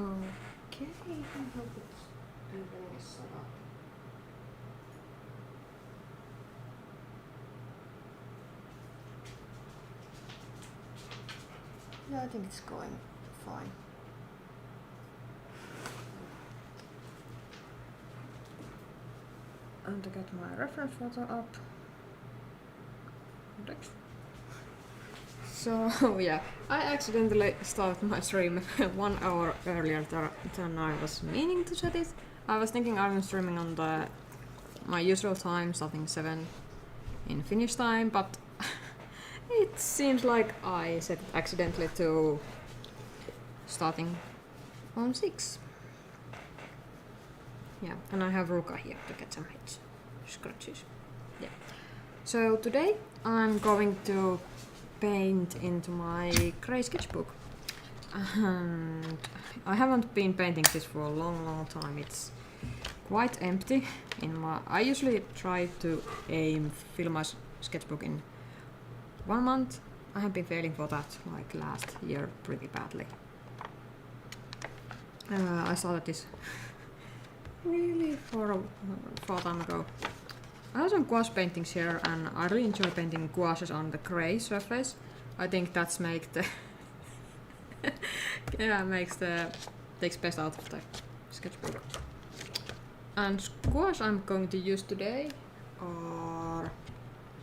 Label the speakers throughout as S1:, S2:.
S1: Okay, I hope everything is set up. Yeah, I think it's going fine. And to get my reference photo up. Next. So yeah, I accidentally started my stream 1 hour earlier than I was meaning to set it. I was thinking I was streaming on my usual time, starting 7 in Finnish time, but it seems like I set it accidentally to starting on 6. Yeah, and I have Ruka here to get some head scratches. Yeah. So today I'm going to paint into my grey sketchbook. And I haven't been painting this for a long time. It's quite empty. I usually try to fill my sketchbook in 1 month. I have been failing for that like last year pretty badly. I started this really far time ago. I have some gouache paintings here, and I really enjoy painting gouaches on the grey surface. I think that's takes best out of the sketchbook. And gouache I'm going to use today are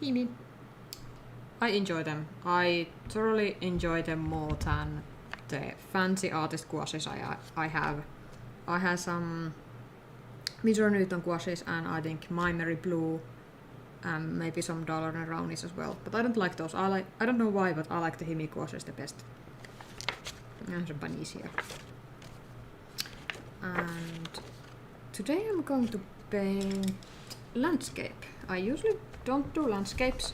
S1: Himi. I enjoy them. I thoroughly enjoy them more than the fancy artist gouaches I have. I have some Mr. Newton gouaches, and I think Mimery Blue, and maybe some Dollar and Brownies as well. But I don't like those. I don't know why, but I like the Himi gouaches the best. And some bunnies here. And today I'm going to paint landscape. I usually don't do landscapes.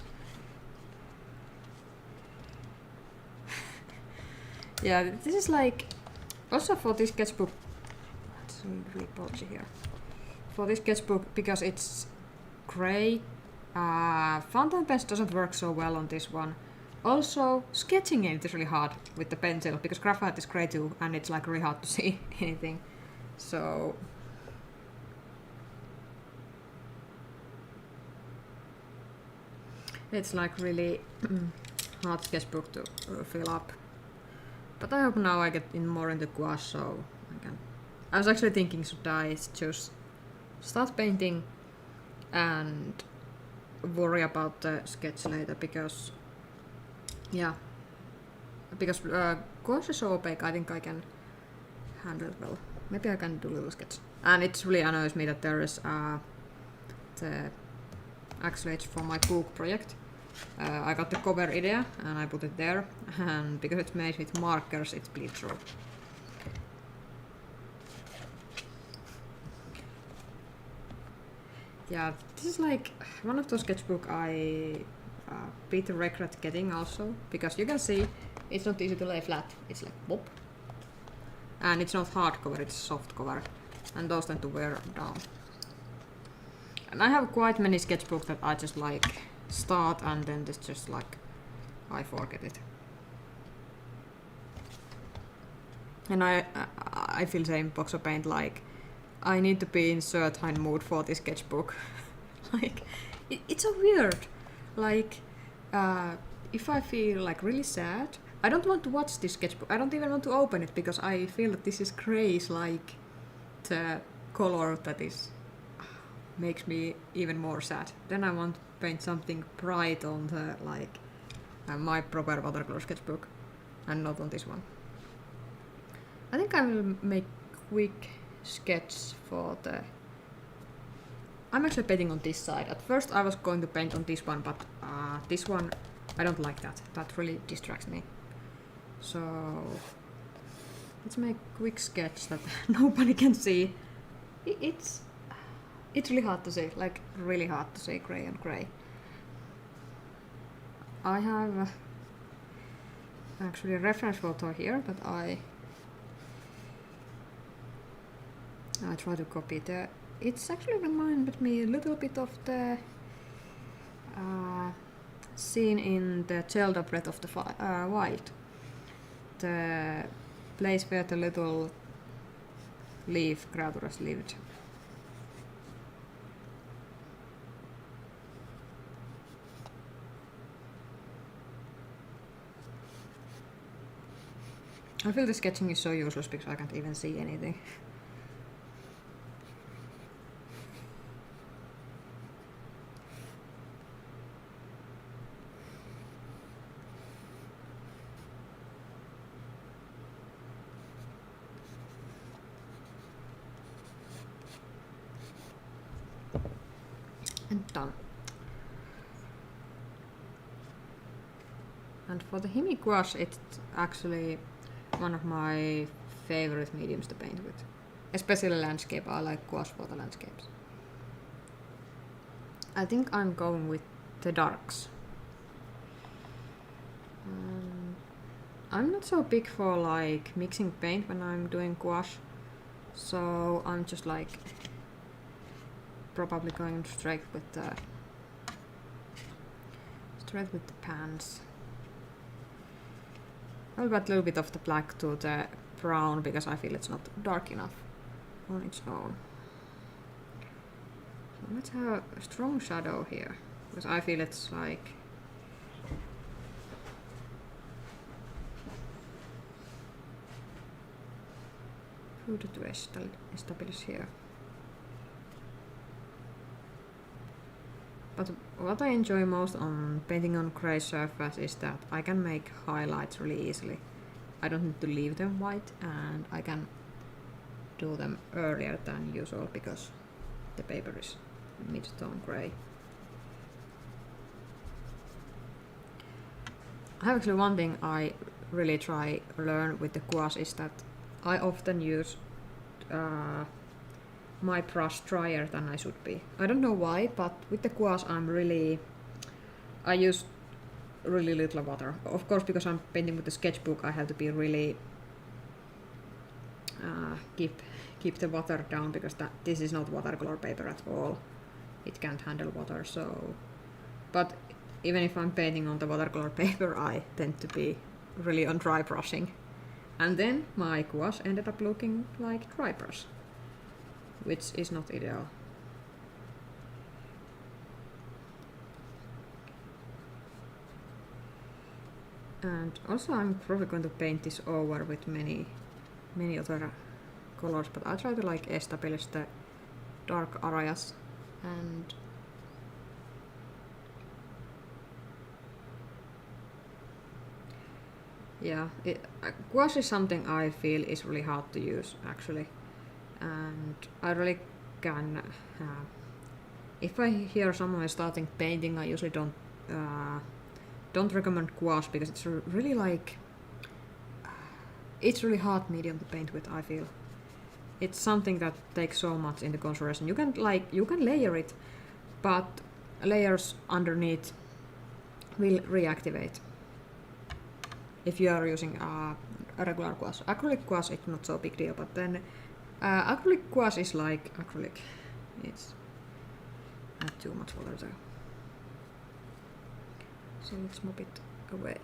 S1: Yeah, this is like also for this sketchbook. It's really bulgy here. For this sketchbook, because it's grey, fountain pens doesn't work so well on this one. Also, sketching it is really hard with the pencil because graphite is grey too, and it's like really hard to see anything. So it's like really hard sketchbook to fill up. But I hope now I get more into gouache, so I can. I was actually thinking, should I just start painting and worry about the sketch later, because gouache is so opaque. I think I can handle it well. Maybe I can do a little sketch. And it really annoys me that there is the actually it's for my book project. I got the cover idea and I put it there, and because it's made with markers, it's bleed through. Yeah, this is like one of those sketchbook I bit regret getting also, because you can see it's not easy to lay flat. It's like pop. And it's not hardcover, it's soft cover. And those tend to wear down. And I have quite many sketchbooks that I just like start and then it's just like I forget it. And I feel same box of paint, like I need to be in certain mood for this sketchbook. Like it's so weird. Like if I feel like really sad, I don't want to watch this sketchbook. I don't even want to open it because I feel that this is grey, like the color that is makes me even more sad. Then I want to paint something bright on the like my proper watercolor sketchbook, and not on this one. I think I will make quick sketch for the. I'm actually painting on this side. At first I was going to paint on this one, but this one I don't like that. That really distracts me. So let's make quick sketch that nobody can see. It's really hard to see, like really hard to see grey on grey. I have actually a reference photo here that I try to copy. It's actually reminded me a little bit of the scene in the Zelda Breath of the Wild. The place where the little leaf, creatures lived. I feel the sketching is so useless because I can't even see anything. And done. And for the Himi Gouache, it's actually one of my favorite mediums to paint with. Especially landscape, I like gouache for the landscapes. I think I'm going with the darks. I'm not so big for like mixing paint when I'm doing gouache, so I'm just like probably going straight with the pans. I'll add a little bit of the black to the brown because I feel it's not dark enough on its own. So let's have a strong shadow here because I feel it's like food to establish here. But what I enjoy most on painting on grey surface is that I can make highlights really easily. I don't need to leave them white and I can do them earlier than usual because the paper is mid-tone grey. I have actually one thing I really try to learn with the gouache is that I often use my brush drier than I should be. I don't know why, but with the gouache I use really little water. Of course, because I'm painting with the sketchbook, I have to be really keep the water down because this is not watercolor paper at all. It can't handle water, so. But even if I'm painting on the watercolor paper, I tend to be really on dry brushing. And then my gouache ended up looking like dry brush, which is not ideal. And also I'm probably going to paint this over with many other colors, but I try to like establish the dark areas and yeah, gouache is something I feel is really hard to use actually, and I really can. If I hear someone starting painting, I usually don't recommend gouache because it's really like it's really hard medium to paint with. I feel it's something that takes so much into consideration. You can layer it, but layers underneath will reactivate if you are using a regular gouache. Acrylic gouache is not so big deal, but then acrylic gouache is like acrylic. It's not too much water there. So let's move it away.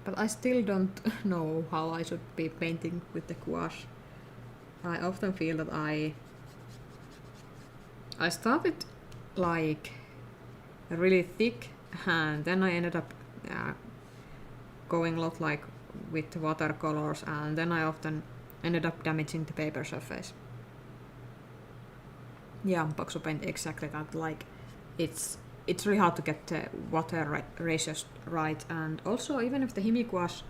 S1: But I still don't know how I should be painting with the gouache. I often feel that I started like really thick and then I ended up going a lot like with watercolors, and then I often ended up damaging the paper surface. Yeah, Boxo paint exactly that. Like it's really hard to get the water ratios right, and also even if the Himi Gouache,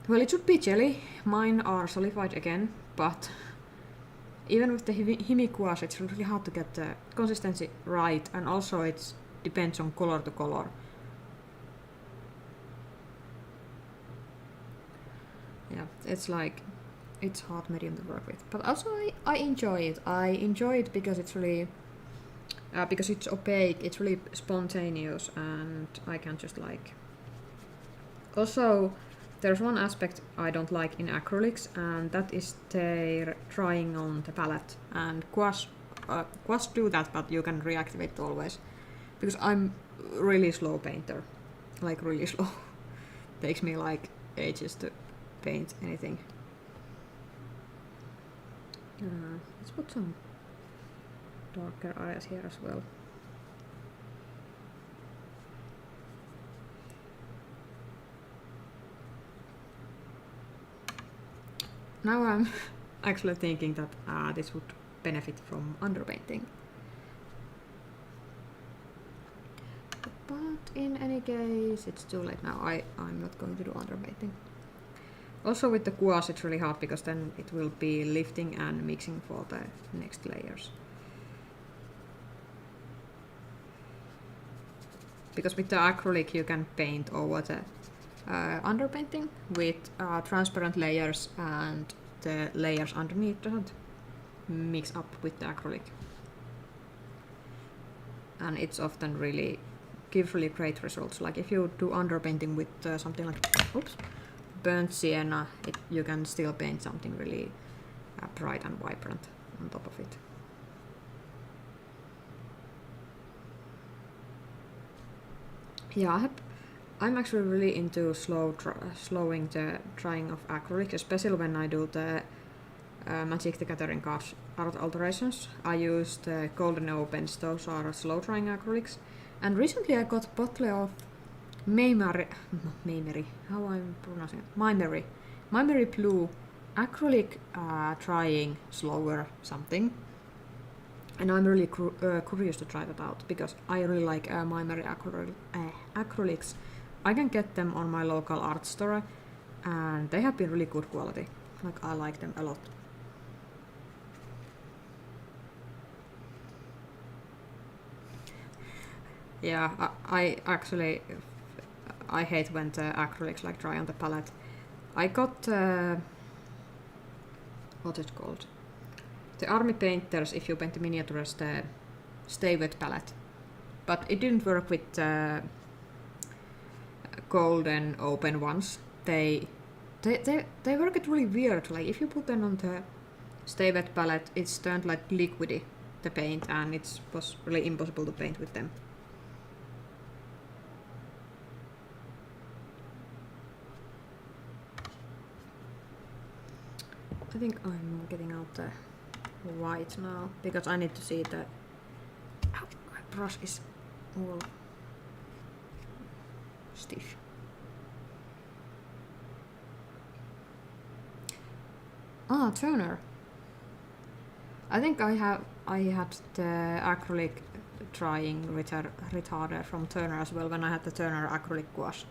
S1: well, it should be jelly. Mine are solidified again, but even with the Himi Gouache, it's really hard to get the consistency right, and also it depends on color to color. Yeah, it's hard medium to work with, but also I enjoy it. I enjoy it because it's really because it's opaque. It's really spontaneous, and I can just like. Also, there's one aspect I don't like in acrylics, and that is their drying on the palette. And gouache do that, but you can reactivate it always. Because I'm really slow painter, like really slow. Takes me like ages to paint anything. Let's put some darker areas here as well. Now I'm actually thinking that this would benefit from underpainting. But in any case, it's too late now. I'm not going to do underpainting. Also with the gouache it's really hard because then it will be lifting and mixing for the next layers. Because with the acrylic you can paint over the underpainting with transparent layers, and the layers underneath doesn't mix up with the acrylic. And it's often gives really great results. Like if you do underpainting with something like burnt sienna, you can still paint something really bright and vibrant on top of it. Yeah, I'm actually really into slowing the drying of acrylic, especially when I do the Magic the Gathering cards art alterations. I use the Golden Opens, those are slow drying acrylics. And recently I got a bottle of Mimeri Blue acrylic drying slower something. And I'm really curious to try that out because I really like Mimeri acrylics. I can get them on my local art store and they have been really good quality. Like I like them a lot. Yeah, I actually hate when the acrylics like dry on the palette. I got what is it called? The Army Painters, if you paint the miniatures, the Stay Wet palette. But it didn't work with the Golden Open ones. They work really weird. Like if you put them on the Stay Wet palette, it's turned like liquidy, the paint, and it was really impossible to paint with them. I think I'm getting out the white now because I need to see the my brush is all stiff. Toner. I think I had the acrylic drying retarder from Turner as well when I had the Turner acrylic gouache.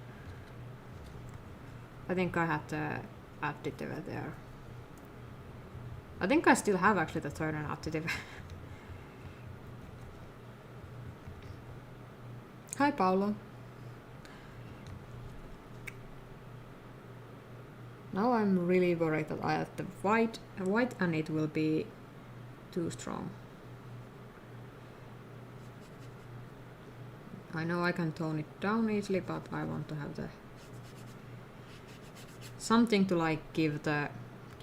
S1: I think I had the additive there. I think I still have actually the Turner additive. Hi Paolo. Now I'm really worried that I have the white and it will be too strong. I know I can tone it down easily, but I want to have the something to like give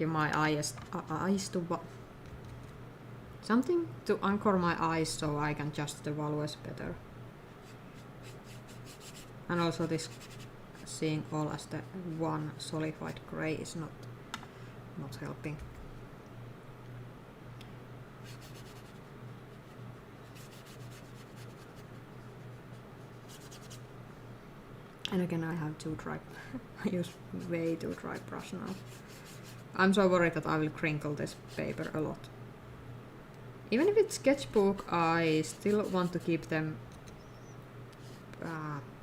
S1: my eyes to something to anchor my eyes so I can adjust the values better. And also this seeing all as the one solidified gray is not helping. And again I have too dry I use way too dry brush now. I'm so worried that I will crinkle this paper a lot. Even if it's sketchbook, I still want to keep them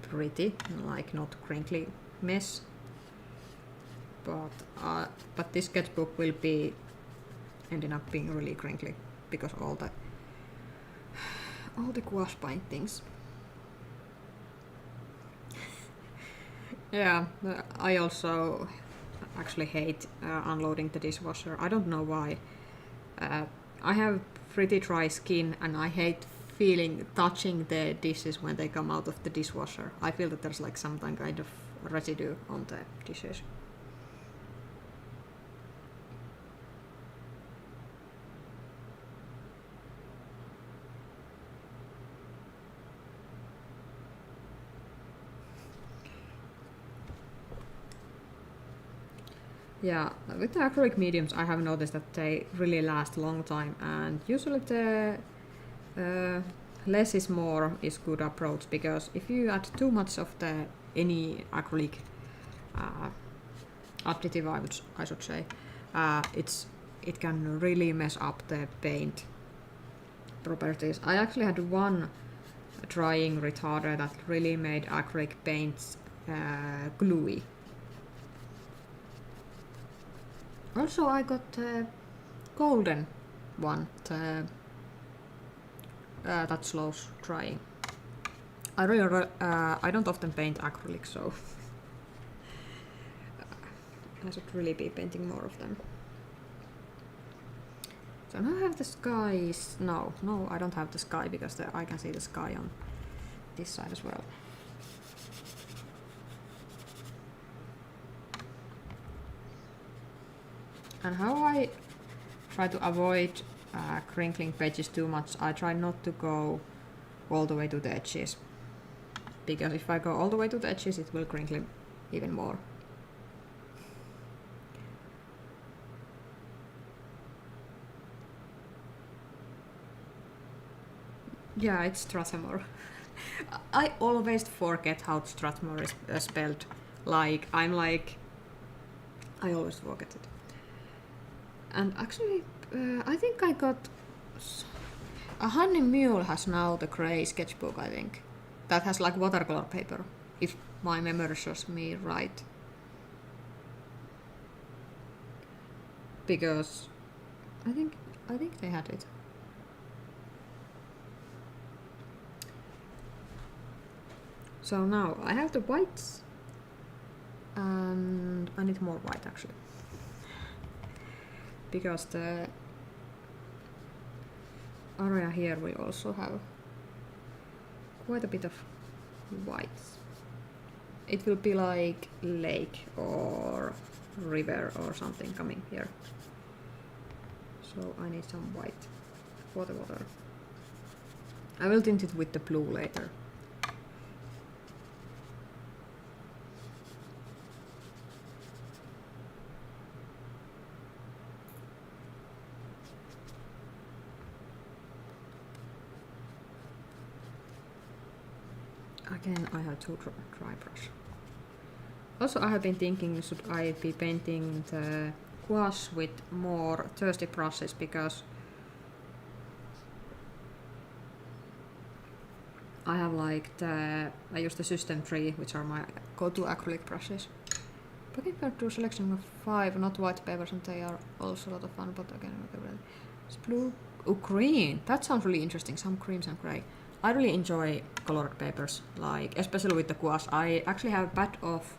S1: pretty, like not crinkly mess. But this sketchbook will be ending up being really crinkly because all the gouache paintings. Yeah, I also actually hate unloading the dishwasher. I don't know why. I have pretty dry skin and I hate touching the dishes when they come out of the dishwasher. I feel that there's like some kind of residue on the dishes. Yeah, with the acrylic mediums, I have noticed that they really last a long time, and usually the less is more is good approach, because if you add too much of the any acrylic additive, I should say, it can really mess up the paint properties. I actually had one drying retarder that really made acrylic paints gluey. Also, I got the golden one that slows drying. I don't often paint acrylic, so I should really be painting more of them. So now I have the skies. No, I don't have the sky, because I can see the sky on this side as well. And how I try to avoid crinkling pages too much, I try not to go all the way to the edges, because if I go all the way to the edges, it will crinkle even more. Yeah, it's Strathamore. I always forget how Strathamore is spelled. I always forget it. And actually, I think I got a Honey Mule has now the grey sketchbook, I think. That has like watercolor paper, if my memory serves me right. Because I think they had it. So now I have the whites, and I need more white actually, because the area here will also have quite a bit of whites. It will be like lake or river or something coming here. So I need some white for the water. I will tint it with the blue later. Again, I have two dry brush. Also, I have been thinking, should I be painting the gouache with more thirsty brushes, because I have I use the System 3, which are my go-to acrylic brushes. But compared to a selection of 5 not white papers, and they are also a lot of fun, but again, it's blue. Oh, green! That sounds really interesting, some creams and grey. I really enjoy colored papers, especially with the gouache. I actually have a pat of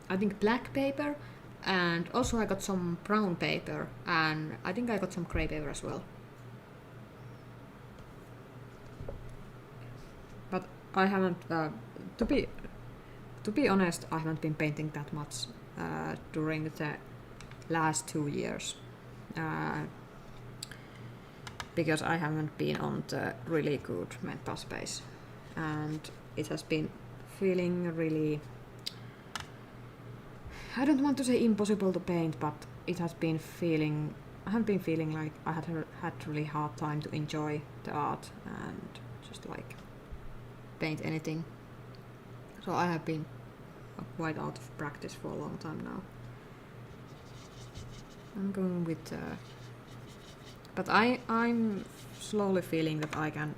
S1: I think black paper, and also I got some brown paper, and I think I got some grey paper as well. But I haven't, to be honest, I haven't been painting that much during the last 2 years. Because I haven't been on the really good mental space, and it has been feeling really, I don't want to say impossible to paint, but it has been feeling, I have been feeling like I had really hard time to enjoy the art and just like paint anything. So I have been quite out of practice for a long time now. I'm going with but I'm slowly feeling that I can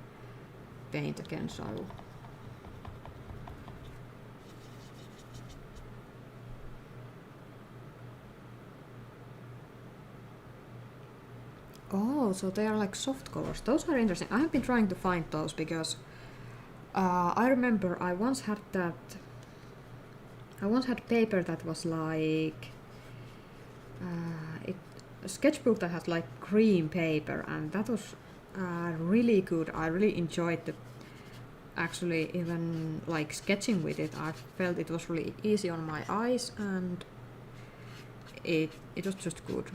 S1: paint again, so oh, so they are like soft colors. Those are interesting. I have been trying to find those, because I remember I once had paper that was like a sketchbook that had like cream paper, and that was really good. I really enjoyed actually even like sketching with it. I felt it was really easy on my eyes, and it was just good.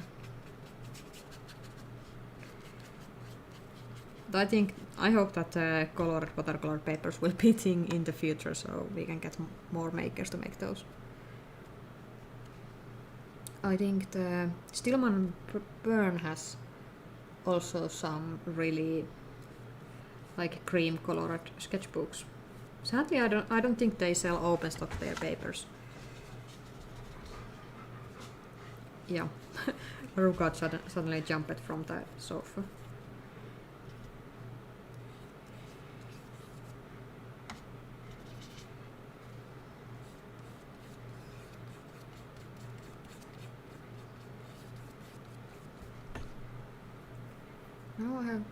S1: But I hope that colored watercolor papers will be a thing in the future, so we can get more makers to make those. I think the Stillman Burn has also some really like cream colored sketchbooks. Sadly, I don't think they sell open stock their papers. Yeah, Rukat suddenly jumped from the sofa. Now I have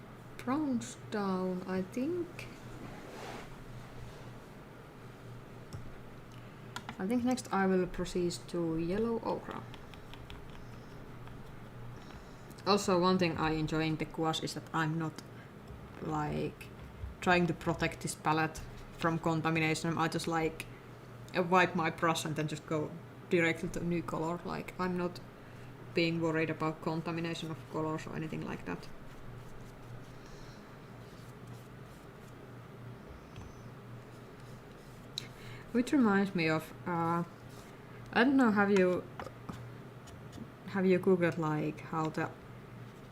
S1: browns down, I think. I think next I will proceed to yellow ochre. Also, one thing I enjoy in the gouache is that I'm not like trying to protect this palette from contamination. I just like wipe my brush and then just go directly to new color. Like I'm not being worried about contamination of colors or anything like that. Which reminds me of, I don't know, have you googled like how the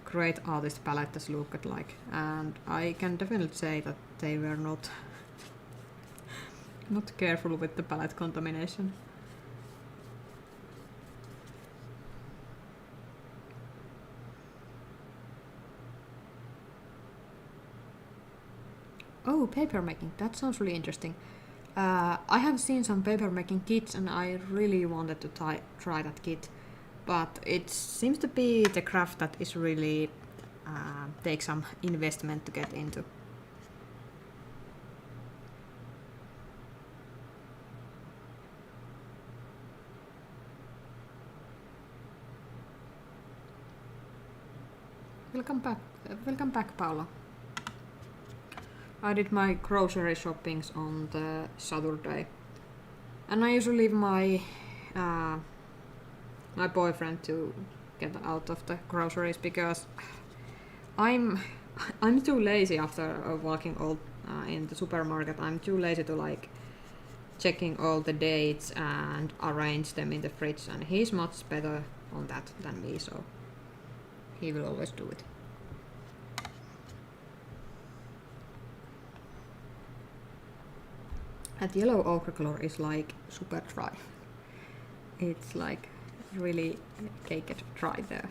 S1: great artist palettes looked like? And I can definitely say that they were not careful with the palette contamination. Oh, paper making, that sounds really interesting. I have seen some paper making kits and I really wanted to try that kit, but it seems to be the craft that is really take some investment to get into. Welcome back, Paula. I did my grocery shoppings on the Saturday, and I usually leave my my boyfriend to get out of the groceries because I'm too lazy after walking all in the supermarket. I'm too lazy to like checking all the dates and arrange them in the fridge, and he's much better on that than me, so he will always do it. And yellow ochre color is like super dry. It's like really caked dry there.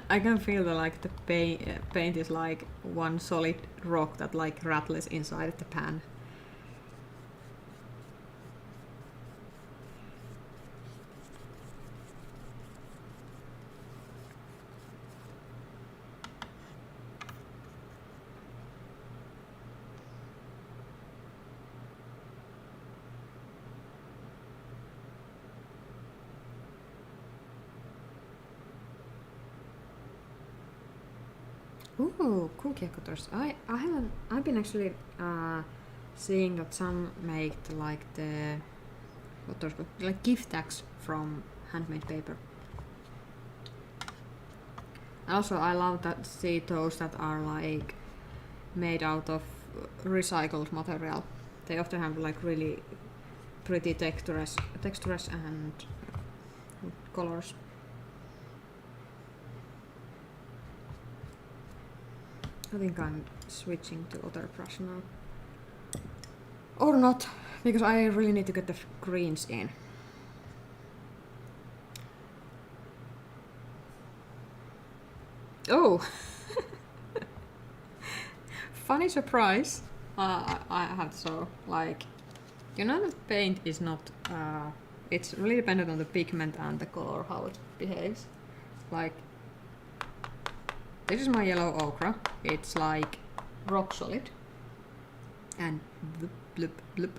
S1: I can feel that like the paint is like one solid rock that like rattles inside the pan. Ooh, cookie cutters. I've been actually seeing that some make like the like gift tags from handmade paper. Also, I love that see those that are like made out of recycled material. They often have like really pretty textures and colors. I think I'm switching to other brush now. Or not, because I really need to get the greens in. Oh! Funny surprise. I have so, like, you know that paint is not, it's really dependent on the pigment and the color, how it behaves. Like, this is my yellow ochre. It's like rock solid. And bloop, bloop, bloop.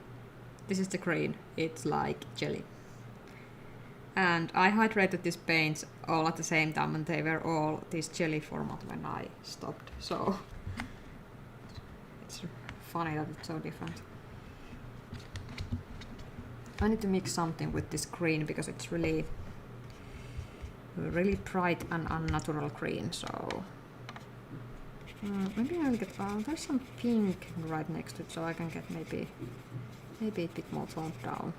S1: This is the green. It's like jelly. And I hydrated these paints all at the same time, and they were all this jelly format when I stopped. So it's funny that it's so different. I need to mix something with this green because it's really really bright and unnatural green, so maybe I'll get there's some pink right next to it, so I can get maybe a bit more toned down.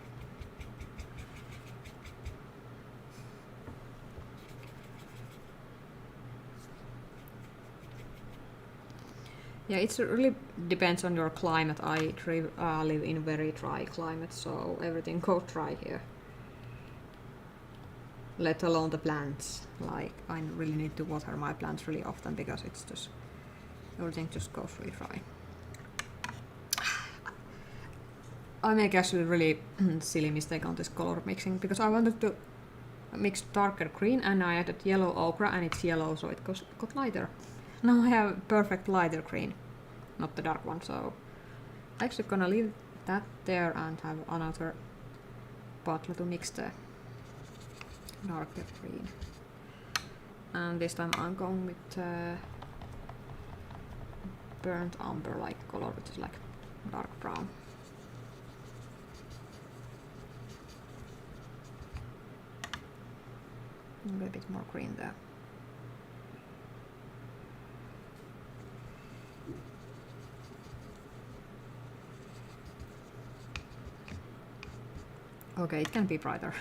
S1: Yeah, it really depends on your climate. I live in very dry climate, so everything goes dry here. Let alone the plants. Like, I really need to water my plants really often because it's just everything just goes really dry. I make actually really silly mistake on this color mixing because I wanted to mix darker green and I added yellow ochre and it's yellow, so it got lighter. Now I have perfect lighter green, not the dark one, so I'm actually gonna leave that there and have another bottle to mix the darker green. And this time I'm going with burnt umber-like color, which is like dark brown. Maybe a bit more green there. Okay, it can be brighter.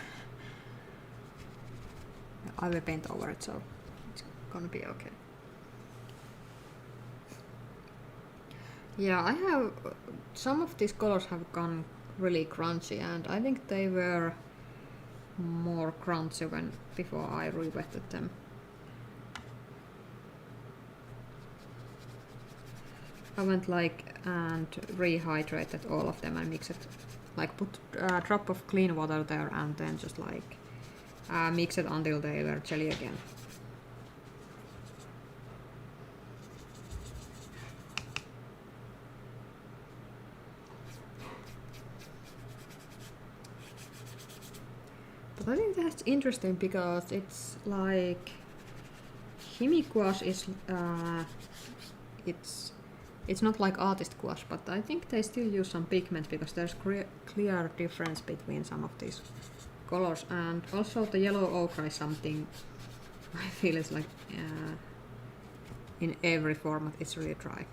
S1: I will paint over it, so it's gonna be okay. Yeah, I have some of these colors have gone really crunchy, and I think they were more crunchy when before I re-wetted them. I went like and rehydrated all of them and mixed it, like put a drop of clean water there and then just like mix it until they were jelly again. But I think that's interesting because it's like Himi Gouache is it's not like artist gouache, but I think they still use some pigment because there's clear difference between some of these colors, and also the yellow ochre is something I feel it's like in every format it's really dry.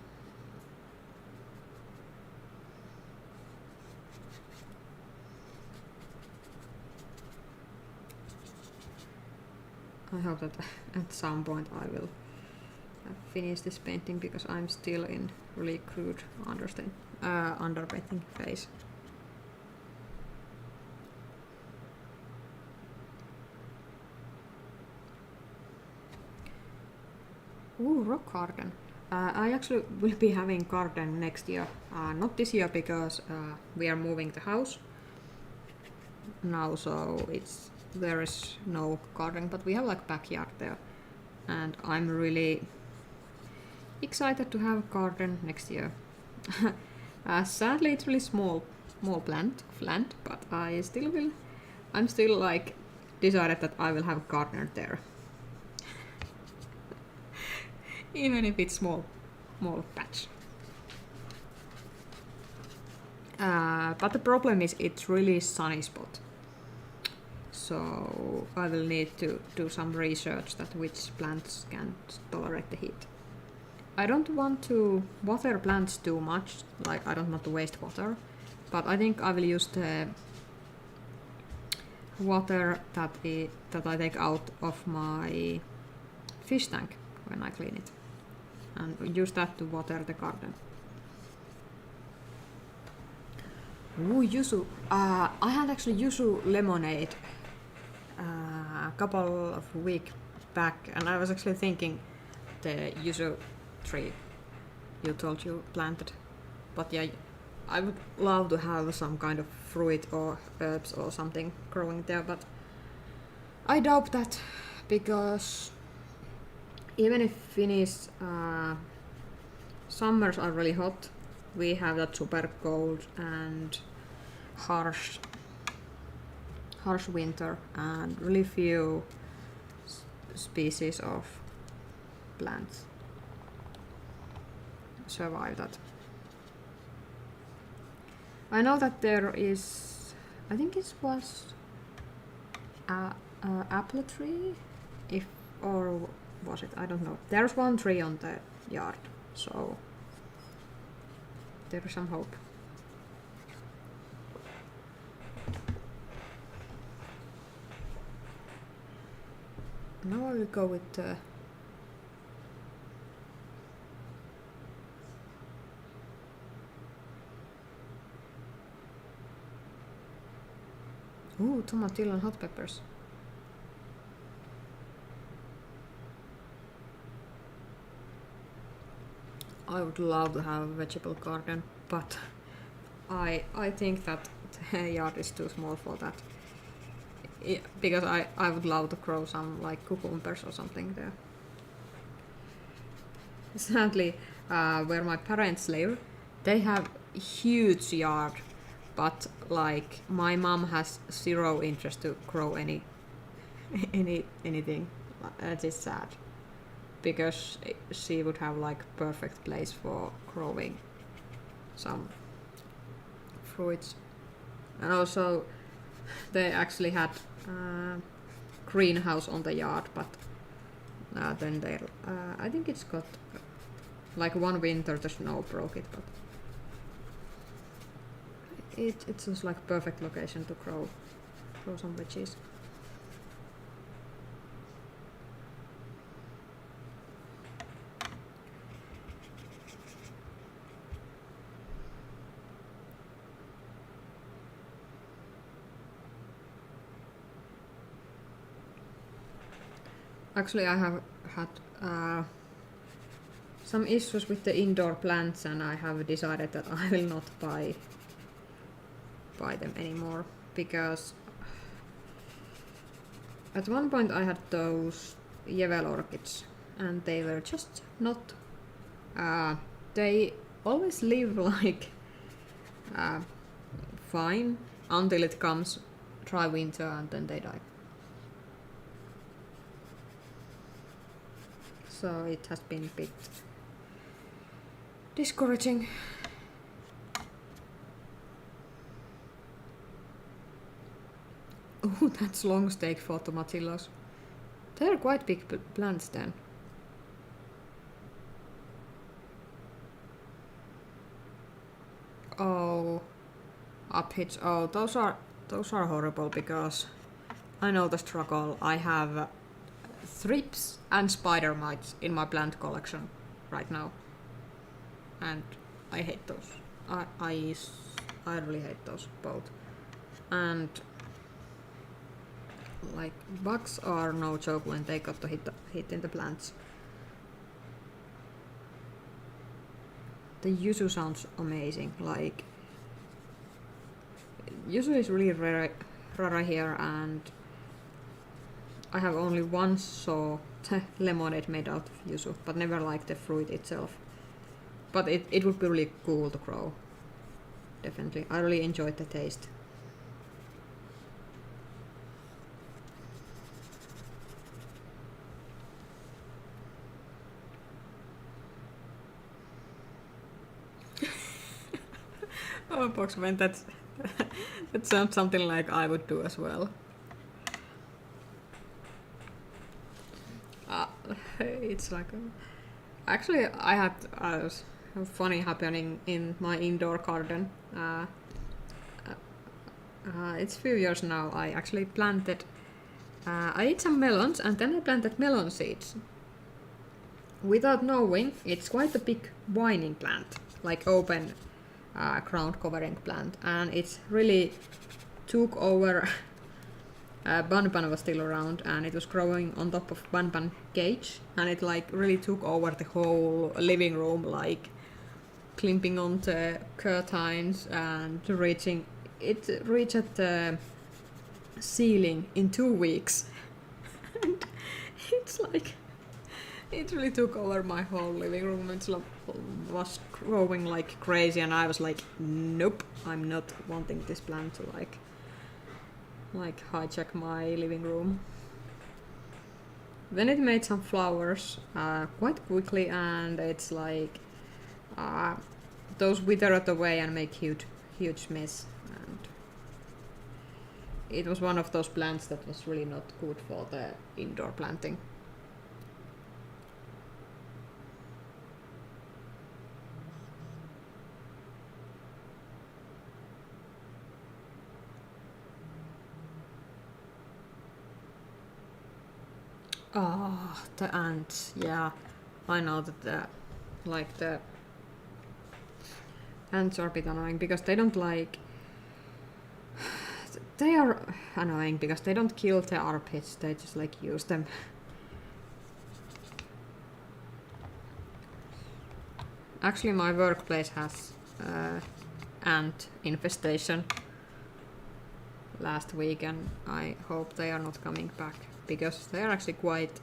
S1: I hope that at some point I will finish this painting because I'm still in really crude underpainting phase. Ooh, rock garden. I actually will be having garden next year. Not this year because we are moving the house now, so there is no garden, but we have like backyard there, and I'm really excited to have a garden next year. Sadly, it's really small plant of land, but I'm still like decided that I will have a gardener there. Even if it's small patch. But the problem is it's really sunny spot. So I will need to do some research that which plants can tolerate the heat. I don't want to water plants too much, like I don't want to waste water, but I think I will use the water that I take out of my fish tank when I clean it, and use that to water the garden. Ooh, yuzu. I had actually yuzu lemonade a couple of weeks back, and I was actually thinking the yuzu tree you told you planted, but yeah, I would love to have some kind of fruit or herbs or something growing there, but I doubt that because even if Finnish summers are really hot, we have that super cold and harsh winter, and really few species of plants survive that. I know that there is, I think it was apple tree if, or was it? I don't know. There's one tree on the yard, so there is some hope. Now I will go with the tomatillo and hot peppers. I would love to have a vegetable garden, but I think that the yard is too small for that. Because I would love to grow some like cucumbers or something there. Sadly, where my parents live, they have a huge yard, but like my mom has zero interest to grow anything. That is sad, because she would have like perfect place for growing some fruits. And also they actually had greenhouse on the yard, but then they I think it's got like one winter the snow broke it, but it's just like perfect location to grow some veggies. Actually, I have had some issues with the indoor plants, and I have decided that I will not buy them anymore, because at one point I had those Jevel orchids and they were just not they always live like fine until it comes dry winter and then they die. So it has been a bit discouraging. Oh, that's long steak for tomatillos. They're quite big plants then. Oh, uphitch. Oh, those are horrible, because I know the struggle. I have thrips and spider mites in my plant collection right now, and I hate those. I really hate those both. And like bugs are no joke when they got to hit in the plants. The yuzu sounds amazing. Like yuzu is really rare here, and I have only once saw lemonade made out of yuzu, but never like the fruit itself. But it would be really cool to grow. Definitely. I really enjoyed the taste. Oh, Boxman, that sounds something like I would do as well. It's like actually I had a funny happening in my indoor garden. It's a few years now. I actually planted. I ate some melons and then I planted melon seeds. Without knowing, it's quite a big vining plant, like open ground covering plant, and it's really took over. Bunban was still around, and it was growing on top of Bunban cage, and it like really took over the whole living room, like climbing on the curtains and reaching. It reached at the ceiling in 2 weeks, and it's like it really took over my whole living room. It was growing like crazy, and I was like, nope, I'm not wanting this plant to like hijack my living room. Then it made some flowers quite quickly, and it's like those withered away and make huge mess. And it was one of those plants that was really not good for the indoor planting. Oh, the ants, yeah. I know that the ants are a bit annoying because they don't like... They are annoying because they don't kill the armpits, they just like use them. Actually, my workplace has ant infestation last week, and I hope they are not coming back because they are actually quite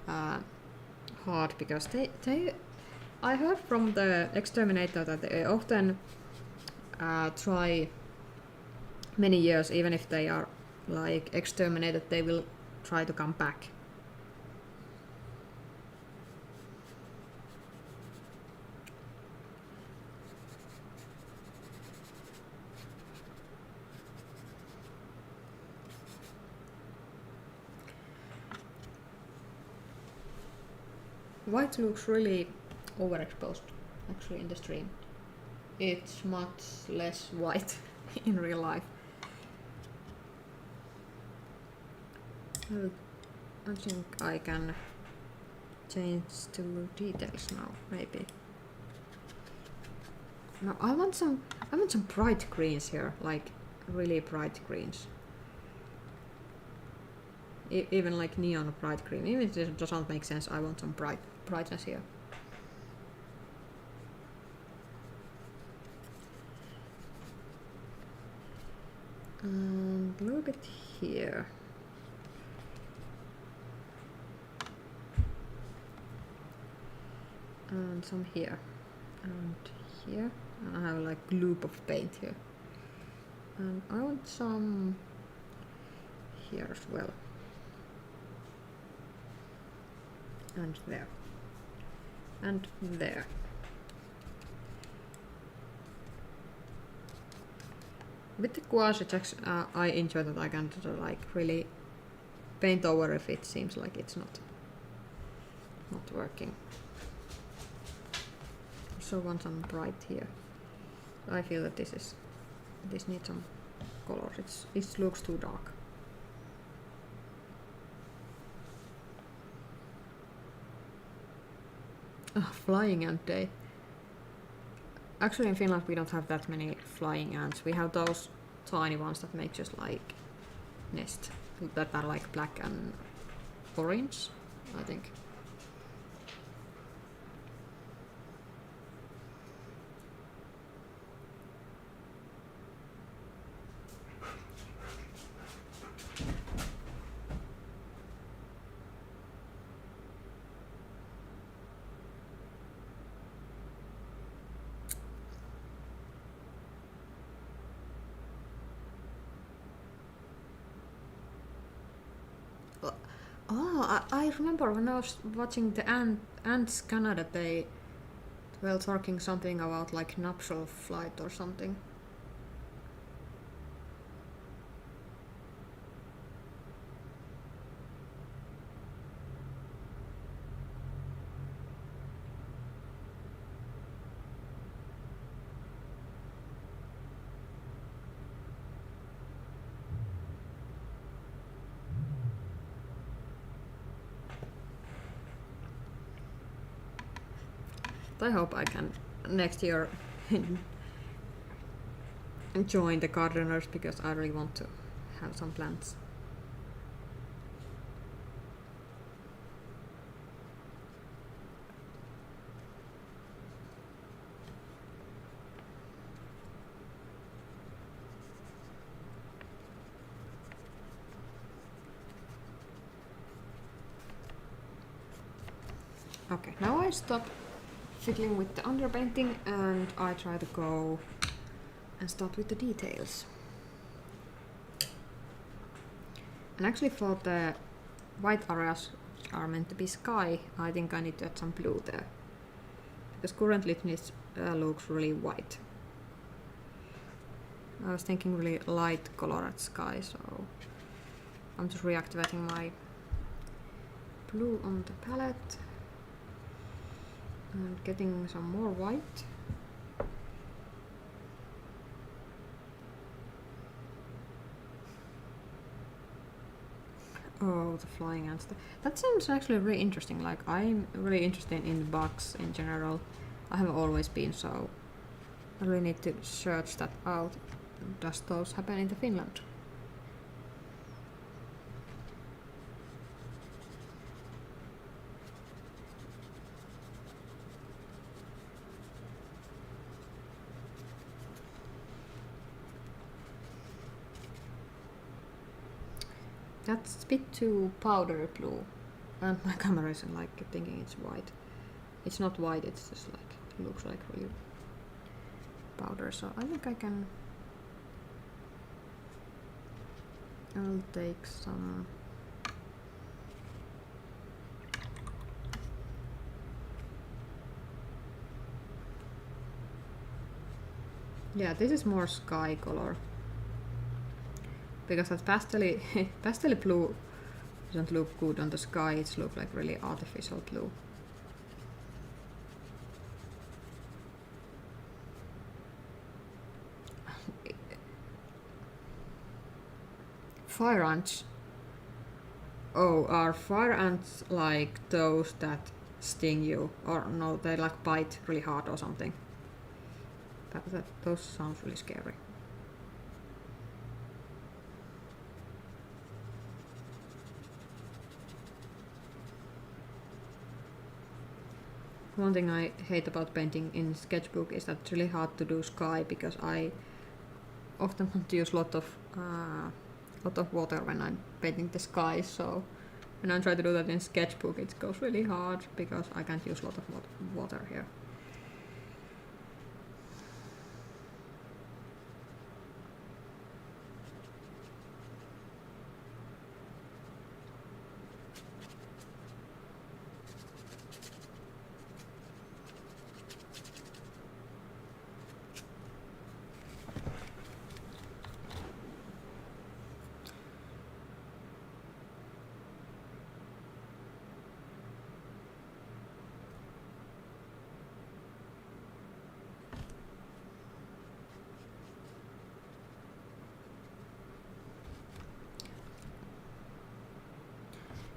S1: hard because I heard from the exterminator that they often try many years, even if they are like exterminated, they will try to come back. White looks really overexposed actually in the stream. It's much less white in real life. I think I can change to details now, maybe. No, I want some bright greens here, like really bright greens. Even like neon bright green. Even if it doesn't make sense, I want some brightness here. And a little bit here. And some here. And here. And I have like a loop of paint here. And I want some here as well. And there. And there. With the gouache, I enjoy that I can like really paint over if it seems like it's not working. Also want some bright here. I feel that this needs some color. It looks too dark. Oh, flying ant day. Actually in Finland we don't have that many flying ants. We have those tiny ones that make just like nest. That are like black and orange, I think. Oh, I remember when I was watching the Ants Canada, they were talking something about like nuptial flight or something. I hope I can next year join the gardeners because I really want to have some plants. Okay, now I stop fiddling with the underpainting and I try to go and start with the details. And actually for the white areas are meant to be sky, I think I need to add some blue there. Because currently it looks really white. I was thinking really light colored sky, so I'm just reactivating my blue on the palette and getting some more white. Oh, the flying ants. That sounds actually really interesting. Like, I'm really interested in bugs in general. I have always been, so I really need to search that out. Does those happen in Finland? That's a bit too powder blue, and my camera isn't like thinking it's white. It's not white, it's just like, it looks like really powder, so I think I can... I'll take some... Yeah, this is more sky color. Because that pastel blue doesn't look good on the sky, it looks like really artificial blue. Fire ants. Oh, are fire ants like those that sting you? Or no, they like bite really hard or something? Those sounds really scary. One thing I hate about painting in Sketchbook is that it's really hard to do sky because I often want to use a lot of water when I'm painting the sky, so when I try to do that in Sketchbook it goes really hard because I can't use a lot of water here.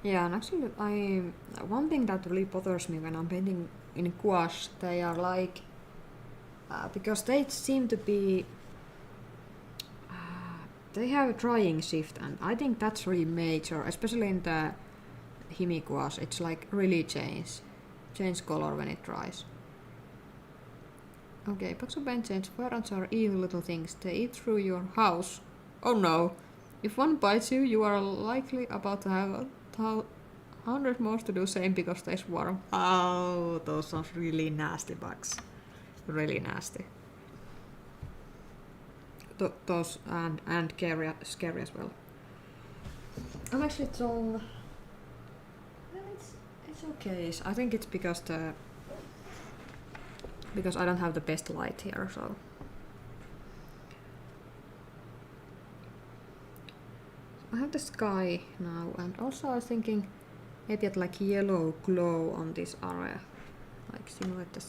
S1: Yeah, and actually one thing that really bothers me when I'm painting in gouache, they are like, because they seem to be, they have a drying shift, and I think that's really major, especially in the Himi Gouache. It's like really change color when it dries. Okay, box of paint change. Fire ants are evil little things. They eat through your house. Oh no! If one bites you, you are likely about to have 100 more to do same because they swarm. Oh, those sounds really nasty bugs. Really nasty. Those and scary as well. I'm actually told... Well, it's okay. I think it's because I don't have the best light here, so... I have the sky now, and also I was thinking maybe at like yellow glow on this area, like simulate the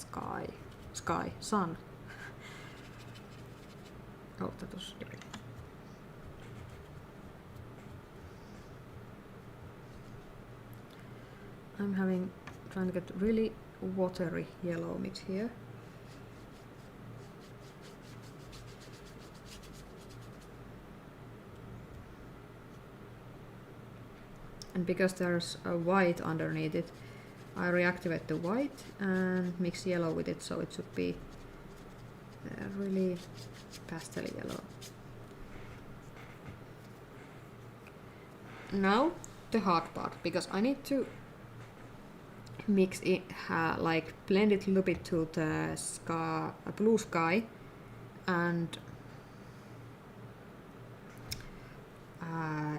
S1: sun. Oh, that was dirty. I'm trying to get really watery yellow mix here. And because there's a white underneath it, I reactivate the white and mix yellow with it, so it should be really pastel yellow. Now the hard part, because I need to mix it, like blend it a little bit to the blue sky, and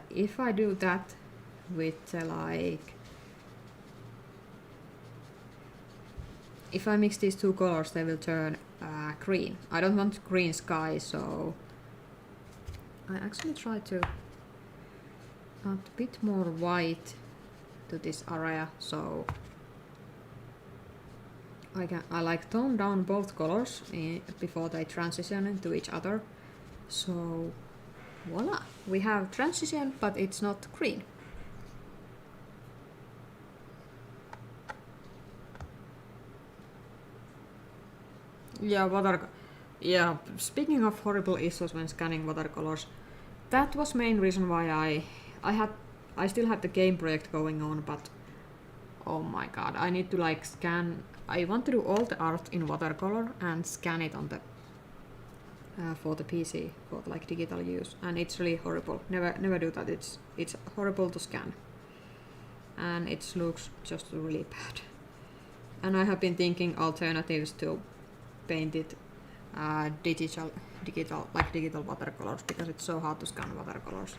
S1: if I do that with like, if I mix these two colors, they will turn green. I don't want green sky, so I actually try to add a bit more white to this area, so I like tone down both colors before they transition into each other. So voila, we have transition, but it's not green. Yeah, speaking of horrible issues when scanning watercolors, that was main reason why I still had the game project going on, but oh my god, I need to like scan. I want to do all the art in watercolor and scan it on the for the PC for like digital use, and it's really horrible. Never do that. It's horrible to scan, and it looks just really bad. And I have been thinking alternatives to paint it digital watercolors, because it's so hard to scan watercolors.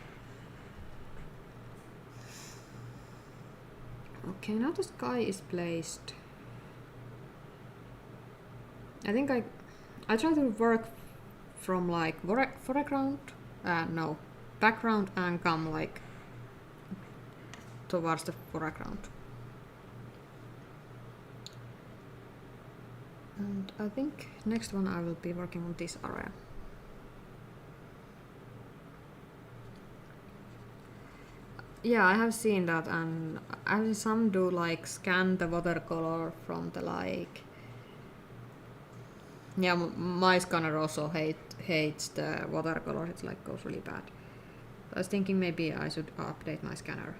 S1: Okay, now the sky is placed. I think I try to work from like background and come like towards the foreground. And I think next one I will be working on this area. Yeah, I have seen that, and I have seen some do like scan the watercolor from the like. Yeah, my scanner also hates the watercolor. It like goes really bad. I was thinking maybe I should update my scanner.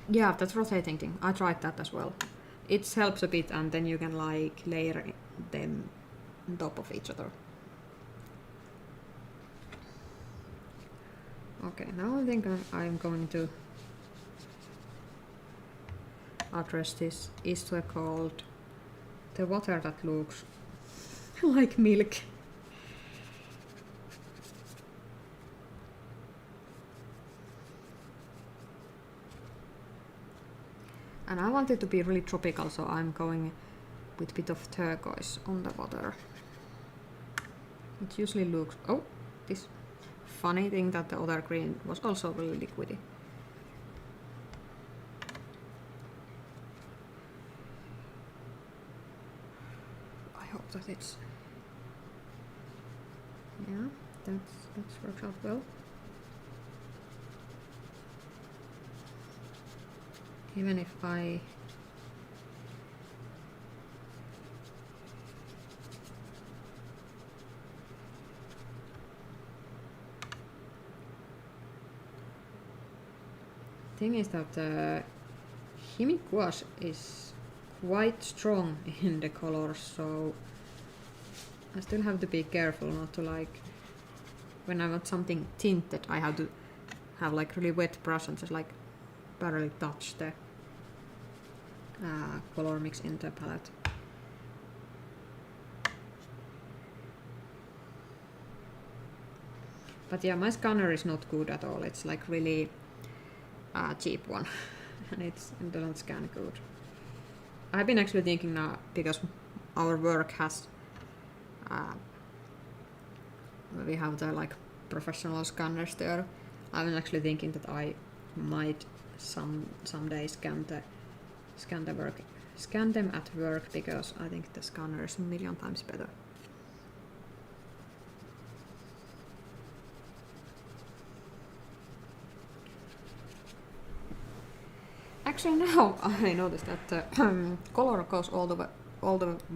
S1: Yeah, that's rotating thing. I tried that as well. It helps a bit, and then you can like layer them on top of each other. Okay, now I think I'm going to address this issue called the water that looks like milk. And I want it to be really tropical, so I'm going with a bit of turquoise on the water. It usually looks... Oh, this funny thing that the other green was also really liquidy. I hope that it's... Yeah, that's worked out well. Even if I thing is that Himi Gouache is quite strong in the colors, so I still have to be careful not to like, when I want something tinted, I have to have like really wet brush and just like barely touch the color mix in the palette. But yeah, my scanner is not good at all. It's like really cheap one and it doesn't scan good. I've been actually thinking now, because our work has we have the like professional scanners there. I'm actually thinking that I might someday scan them at work, because I think the scanner is a million times better. Actually, now I noticed that the color goes all the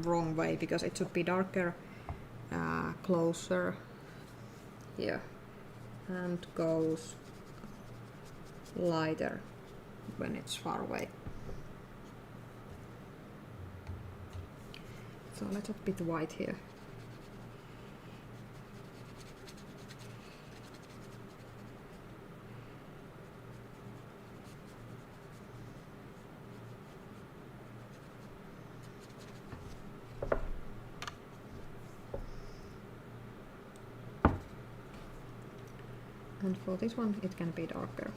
S1: wrong way, because it should be darker closer here and goes lighter when it's far away. So let's add a bit white here. And for this one, it can be darker.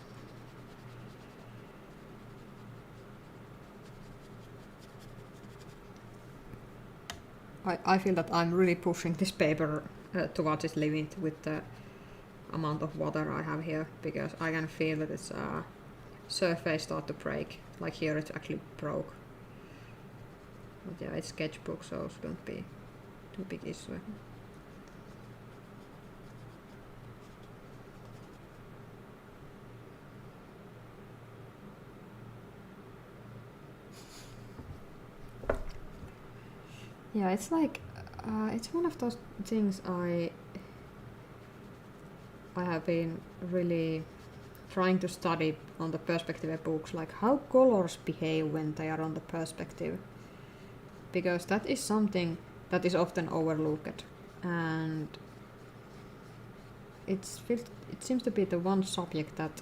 S1: I feel that I'm really pushing this paper towards its limit with the amount of water I have here, because I can feel that its surface start to break. Like here it actually broke. But yeah, it's sketchbook, so it shouldn't be too big issue. Yeah, it's like it's one of those things I have been really trying to study on the perspective books, like how colors behave when they are on the perspective, because that is something that is often overlooked, and it seems to be the one subject that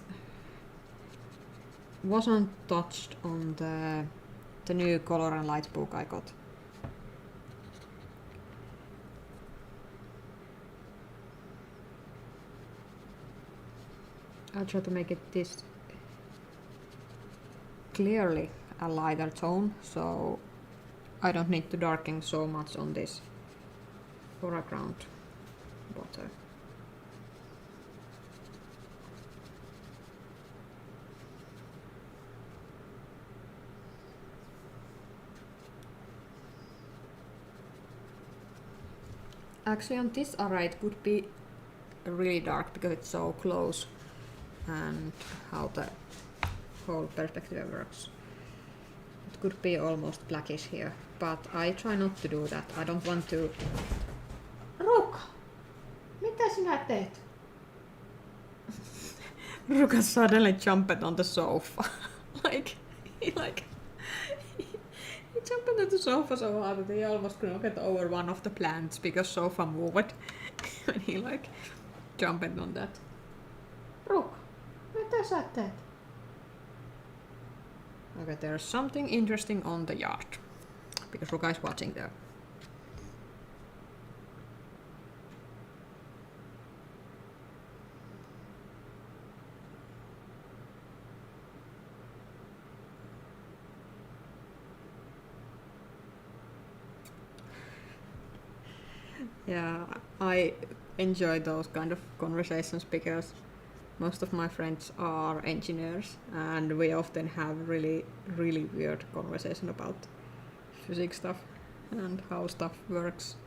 S1: wasn't touched on the new color and light book I got. I'll try to make it this clearly a lighter tone, so I don't need to darken so much on this foreground water. Actually on this array it would be really dark because it's so close, and how the whole perspective works. It could be almost blackish here, but I try not to do that. I don't want to... Ruka! Mitä sinä teet? Ruka suddenly jumped on the sofa. he jumped on the sofa so hard that he almost knocked over one of the plants because sofa moved. And he jumped on that. Ruka! Mitä sä teet? Okay, there's something interesting on the yard, because Ruka is watching there. Yeah, I enjoy those kind of conversations because most of my friends are engineers, and we often have really, really weird conversation about physics stuff and how stuff works.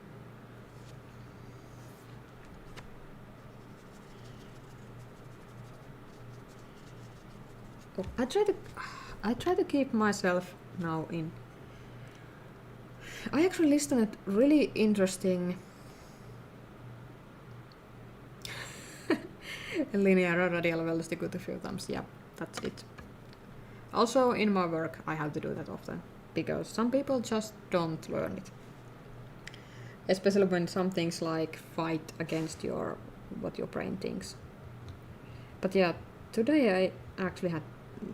S1: Oh, I try to keep myself now in. I actually listened to really interesting linear or radial velocity good a few times. Yeah, that's it. Also in my work I have to do that often, because some people just don't learn it. Especially when some things like fight against what your brain thinks. But yeah, today I actually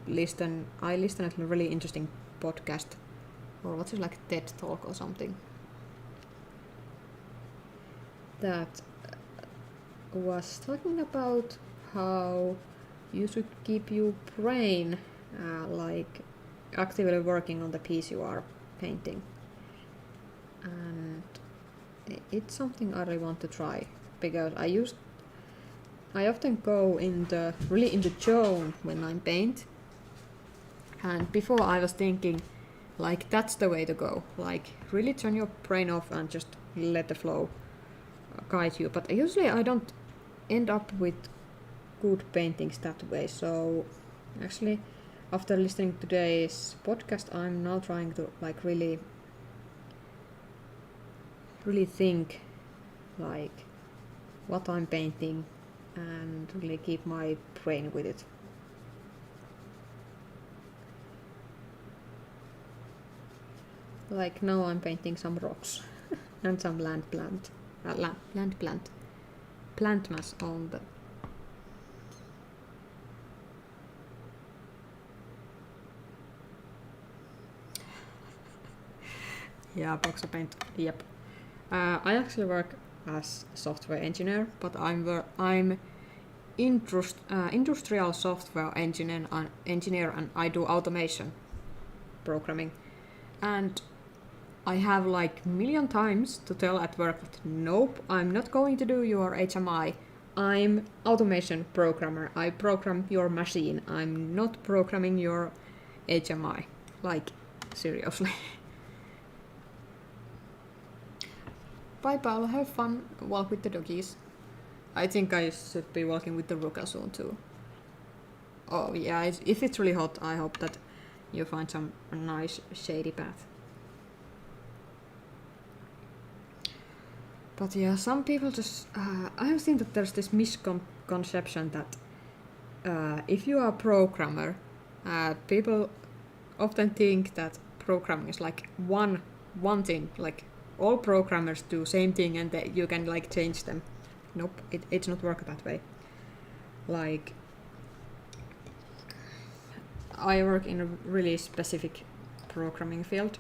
S1: listened to a really interesting podcast, or what's it, like TED Talk or something, that was talking about how you should keep your brain actively working on the piece you are painting, and it's something I really want to try, because I often go in the zone when I paint, and before I was thinking that's the way to go, really turn your brain off and just let the flow guide you, but usually I don't end up with good paintings that way. So actually after listening to today's podcast, I'm now trying to really think what I'm painting and really keep my brain with it. Now I'm painting some rocks and some plant mass on the box of paint. Yep. I actually work as a software engineer, but I'm industrial software engineer, and I do automation programming. And I have like million times to tell at work that nope, I'm not going to do your HMI. I'm automation programmer. I program your machine. I'm not programming your HMI. Like, seriously. Bye, Paula. Have fun. Walk with the doggies. I think I should be walking with the Ruka soon too. Oh yeah, if it's really hot, I hope that you find some nice shady path. But yeah, some people just... I have seen that there's this misconception that if you are a programmer, people often think that programming is like one thing, like all programmers do same thing and that you can like change them. Nope, it's not work that way. Like, I work in a really specific programming field,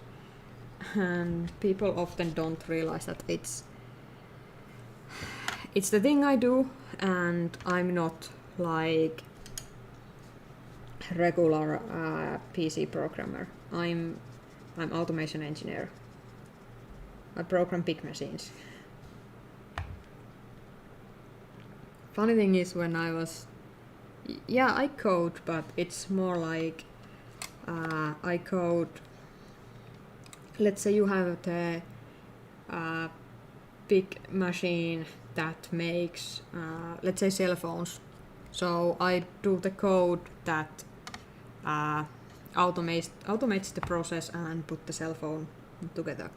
S1: and people often don't realize that it's the thing I do, and I'm not like regular PC programmer. I'm automation engineer. I program big machines. Funny thing is, when I was... Yeah, I code, but it's more like... I code... Let's say you have the big machine that makes, let's say, cell phones. So I do the code that automates the process and put the cell phone together.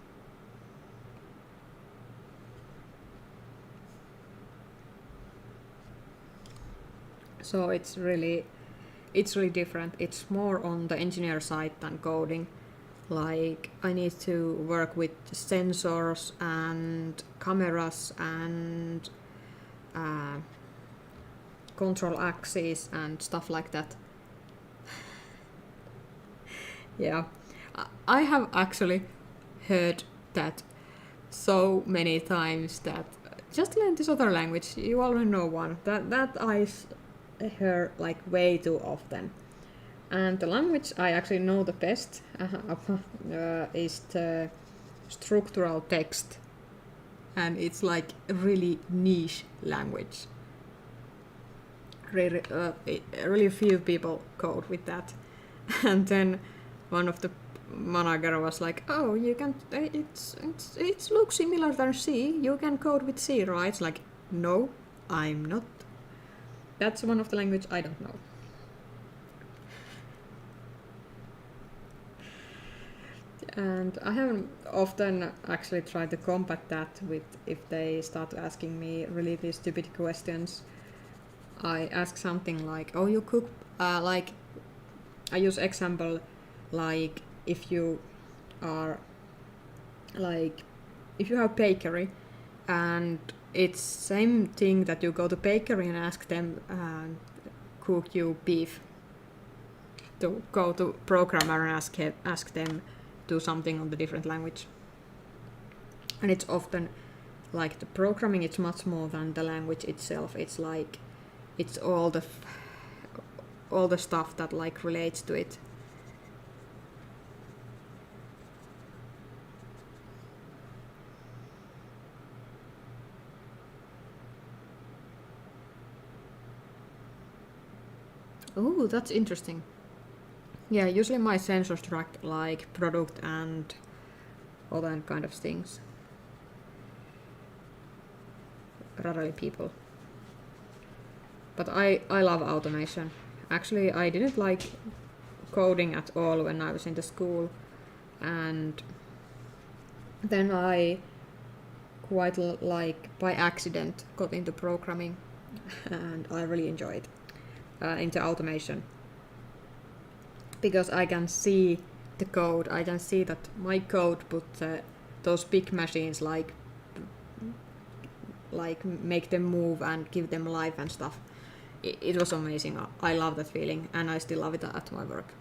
S1: So it's really different. It's more on the engineer side than coding. Like, I need to work with sensors and cameras and control axes and stuff like that. Yeah, I have actually heard that so many times that just learn this other language, you already know one. That I hear like way too often. And the language I actually know the best is the structural text. And it's like a really niche language. Really few people code with that. And then one of the manager was like, "Oh, you can. It looks similar than C. You can code with C, right?" It's like, no, I'm not. That's one of the language I don't know. And I haven't often actually tried to combat that with if they start asking me really these stupid questions. I ask something like, "Oh, you cook?" Like, I use example like if you are like if you have bakery and it's same thing that you go to bakery and ask them cook you beef. To go to programmer and ask them do something on the different language. And it's often like the programming, it's much more than the language itself. It's like it's all the stuff that like relates to it. Oh, that's interesting. Yeah, usually my sensors track like product and all that kind of things. Rarely people. But I love automation. Actually, I didn't like coding at all when I was in the school, and then I quite like by accident got into programming, and I really enjoyed into automation. Because I can see the code, I can see that my code put those big machines like make them move and give them life and stuff. It was amazing. I love that feeling, and I still love it at my work.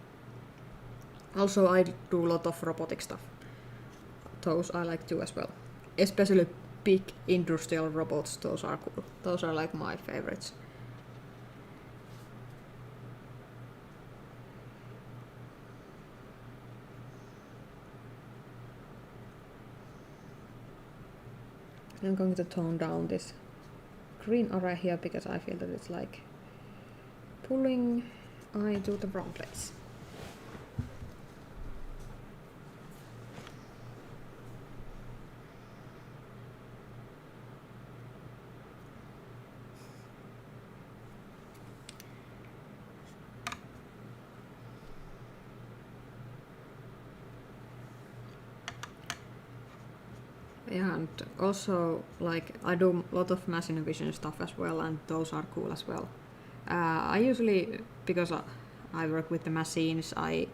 S1: Also, I do a lot of robotic stuff. Those I like too as well. Especially big industrial robots, those are cool. Those are like my favorites. I'm going to tone down this green area here because I feel that it's like pulling eye to the wrong place. Yeah, and also like I do a lot of machine vision stuff as well, and those are cool as well. I usually, because I work with the machines, I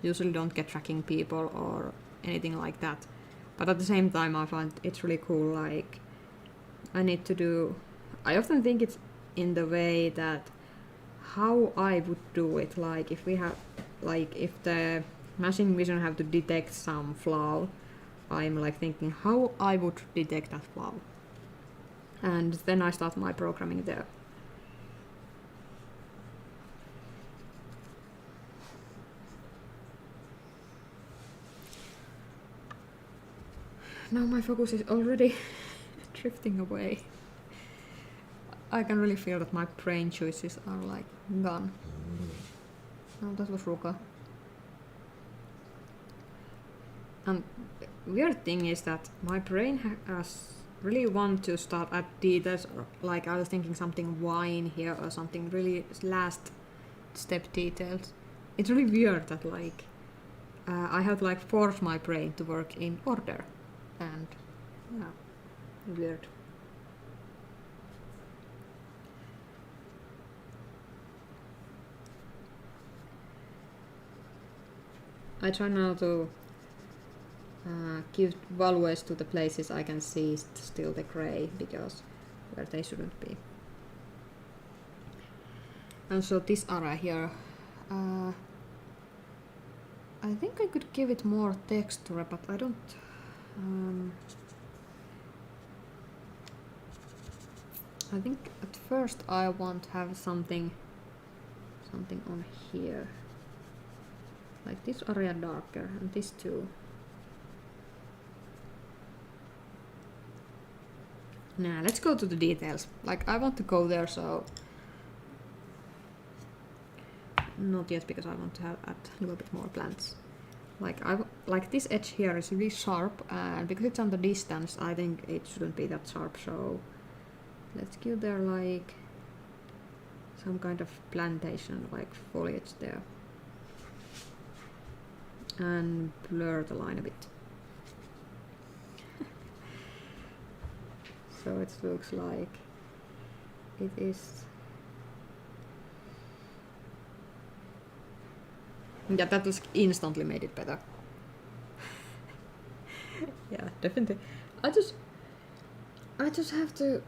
S1: usually don't get tracking people or anything like that. But at the same time, I find it's really cool. Like I often think it's in the way that how I would do it. Like if the machine vision have to detect some flaw, I'm like thinking how I would detect that flaw, and then I start my programming there. Now my focus is already drifting away. I can really feel that my brain choices are like gone. No, that was Ruka. And weird thing is that my brain has really want to start at details, like I was thinking something wine here or something really last step details. It's really weird that like I have to like force my brain to work in order, and yeah, weird. I try now to give values to the places I can see still the gray, because where they shouldn't be. And so this area here, I think I could give it more texture, but I don't. I think at first I want to have something on here, like this area darker, and this too. Nah, let's go to the details. Like I want to go there, so not yet, because I want to add a little bit more plants. Like this edge here is really sharp, and because it's on the distance, I think it shouldn't be that sharp. So let's give there like some kind of plantation, like foliage there, and blur the line a bit. So it looks like it is. Yeah, that was instantly made it better. Yeah, definitely. I just have to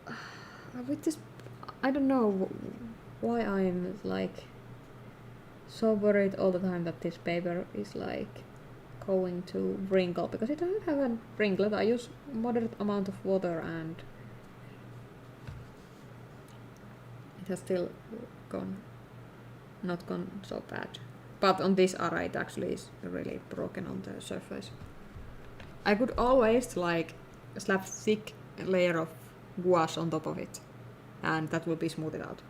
S1: with this. I don't know why I'm like so worried all the time that this paper is like going to wrinkle, because it doesn't have a wrinkle. I use moderate amount of water and it has still not gone so bad. But on this area it actually is really broken on the surface. I could always like slap thick layer of gouache on top of it, and that will be smoothed out.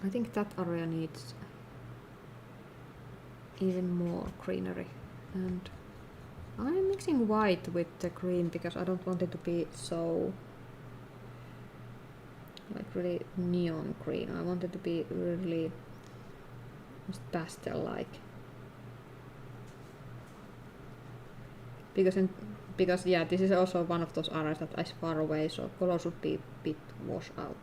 S1: I think that area needs even more greenery, and I'm mixing white with the green because I don't want it to be so like really neon green. I want it to be really just pastel like, because yeah, this is also one of those areas that is far away, so color should be a bit washed out.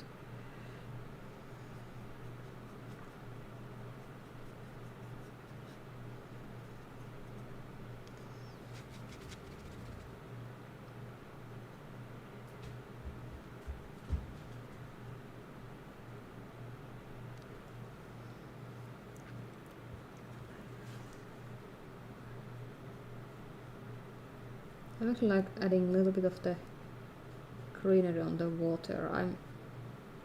S1: I also like adding a little bit of the greenery on the water. I'm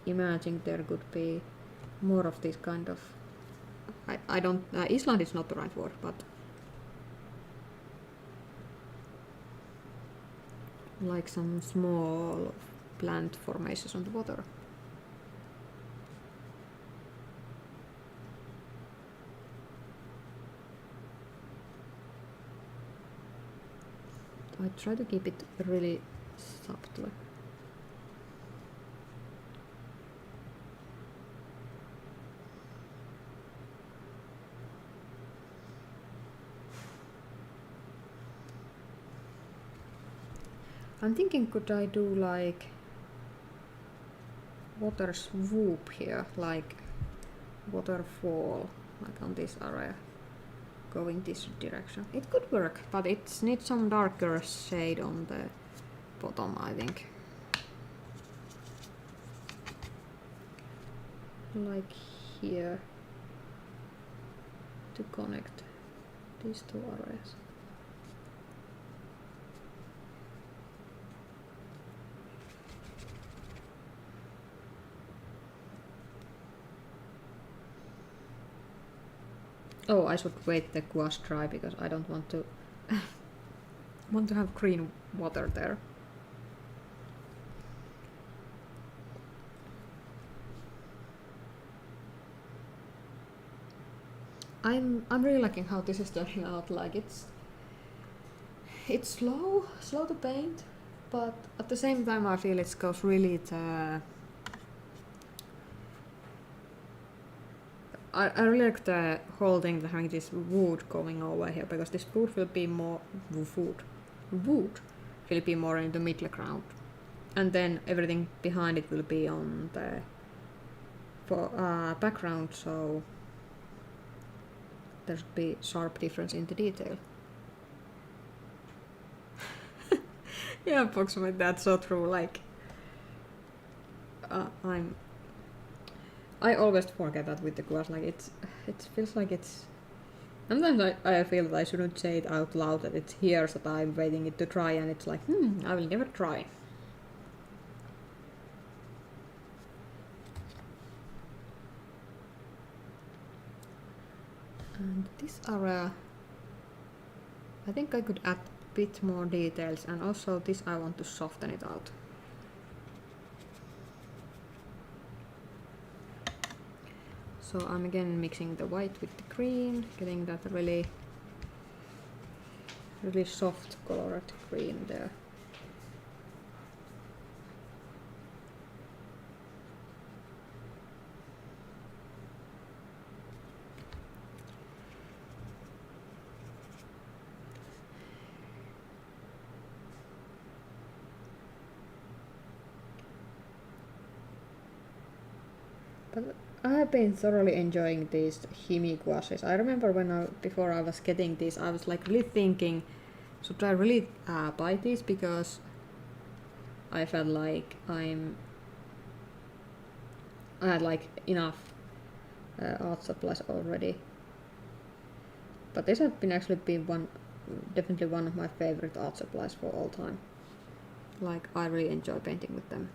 S1: imagining there could be more of this kind of... I don't... Island is not the right word, but... like some small plant formations on the water. I try to keep it really subtle. I'm thinking, could I do like water swoop here, like waterfall, like on this area, going this direction. It could work, but it needs some darker shade on the bottom, I think. Like here, to connect these two areas. Oh, I should wait the gouache dry because I don't want to want to have green water there. I'm really liking how this is turning out. Like it's slow to paint, but at the same time I feel it goes really the... I really like the whole thing, having this wood going over here, because this wood will be more wood will be more in the middle ground, and then everything behind it will be on the background, so there should be sharp difference in the detail. Yeah, approximately, that's so true. Like I always forget that with the gouache. Like it feels like it's... Sometimes I feel that I shouldn't say it out loud, that it's here, so that I'm waiting it to dry, and it's like, I will never try. And this area, I think I could add a bit more details, and also this I want to soften it out. So I'm again mixing the white with the green, getting that really soft colored green there. But I have been thoroughly enjoying these Himi Gouaches. I remember before I was getting these, I was like really thinking, should I really buy these, because I felt like I had like enough art supplies already. But this has been definitely one of my favorite art supplies for all time. Like, I really enjoy painting with them.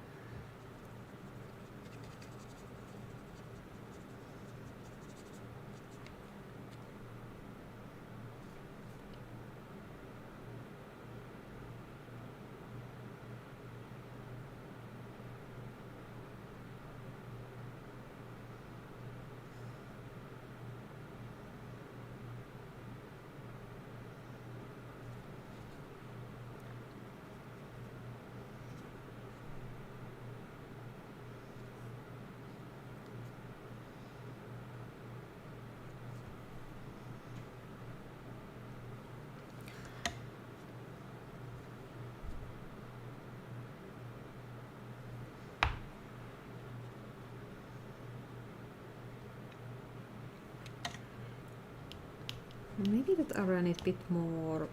S1: Maybe that area needs a bit more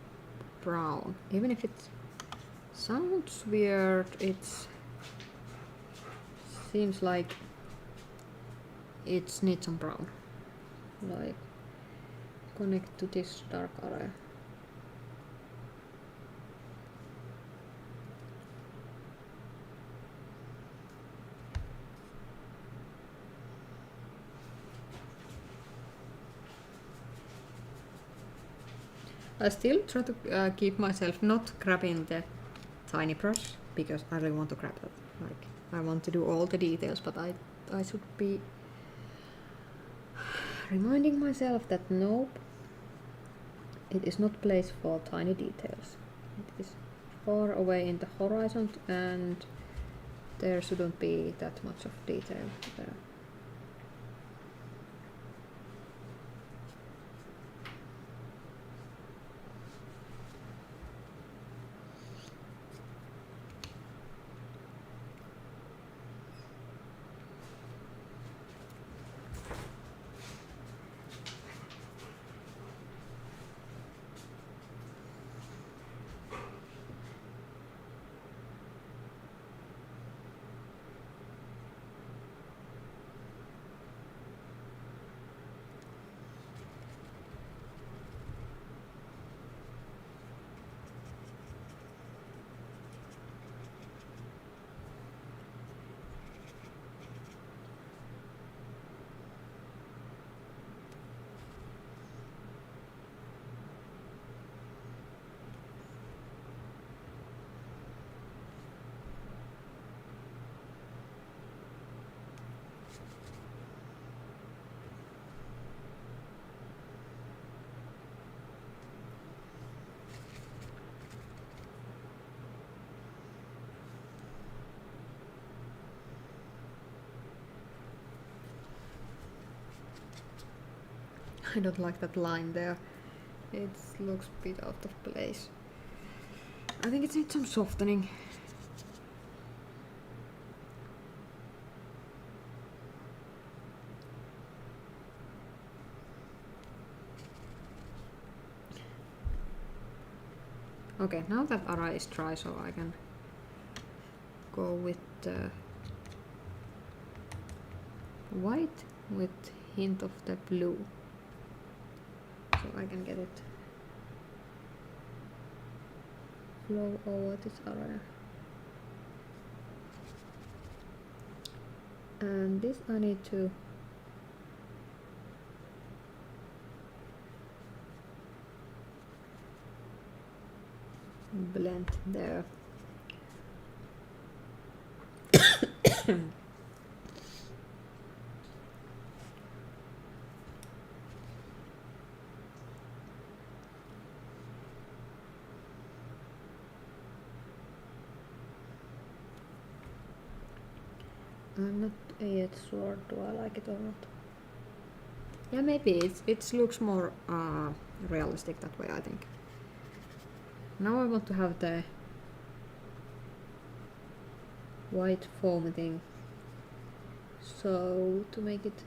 S1: brown. Even if it sounds weird, it seems like it needs some brown. Like, connect to this dark area. I still try to keep myself not grabbing the tiny brush because I really want to grab that. Like I want to do all the details, but I should be reminding myself that nope, it is not place for tiny details. It is far away in the horizon and there shouldn't be that much of detail there. I don't like that line there. It looks a bit out of place. I think it needs some softening. Okay, now that Ara is dry, so I can go with the white with hint of the blue. So I can get it flow over this area. And this I need to blend there. I'm not yet sure do I like it or not. Yeah, maybe it looks more realistic that way, I think. Now I want to have the white foam thing. So to make it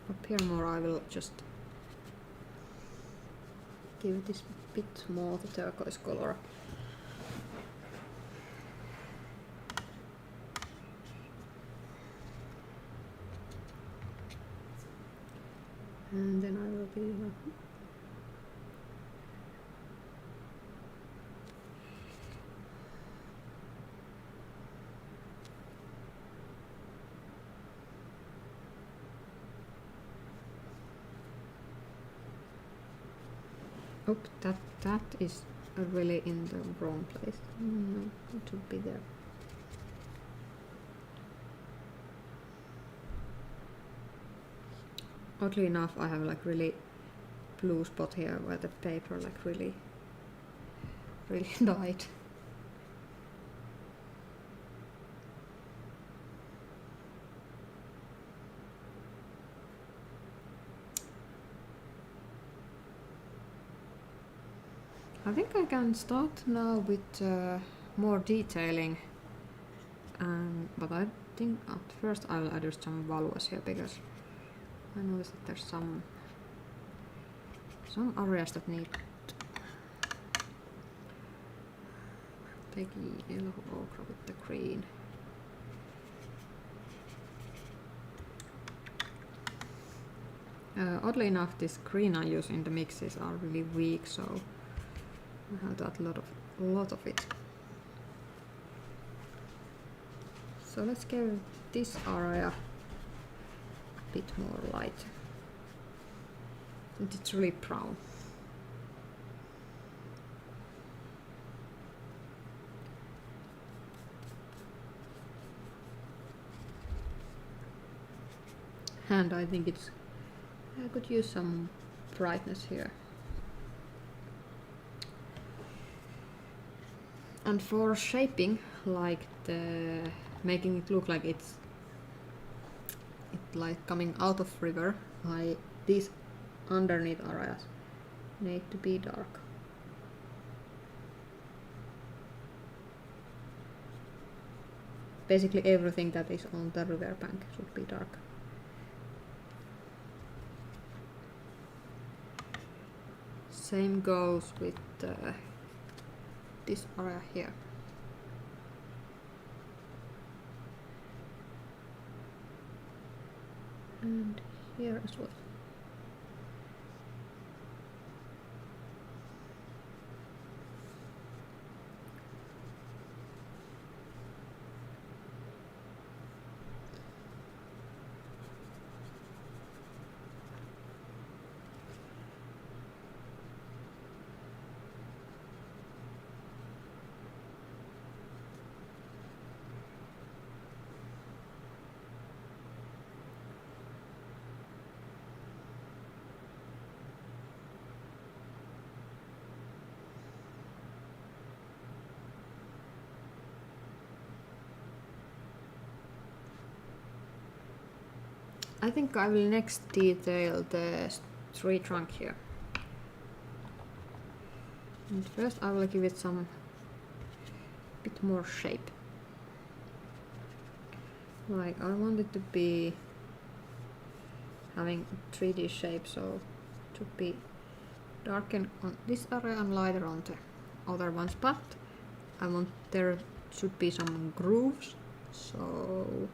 S1: appear more, I will just give this bit more the turquoise color. And then I will be oh, that is really in the wrong place. No, it should be there. Oddly enough, I have like really blue spot here where the paper like really died. I think I can start now with more detailing, but I think at first I'll add some values here because I noticed that there's some areas that need take yellow ochre with the green. Oddly enough, this green I use in the mixes are really weak, so I have to add a lot of it. So let's give this area a bit more light. And it's really brown. And I think it's... I could use some brightness here. And for shaping, like making it look like it's like coming out of river, these underneath areas need to be dark. Basically everything that is on the river bank should be dark. Same goes with this area here. And here as well. I think I will next detail the tree trunk here. And first I will give it some bit more shape. Like I want it to be having 3D shape, so it should be darken on this area and lighter on the other ones, but I want there should be some grooves, so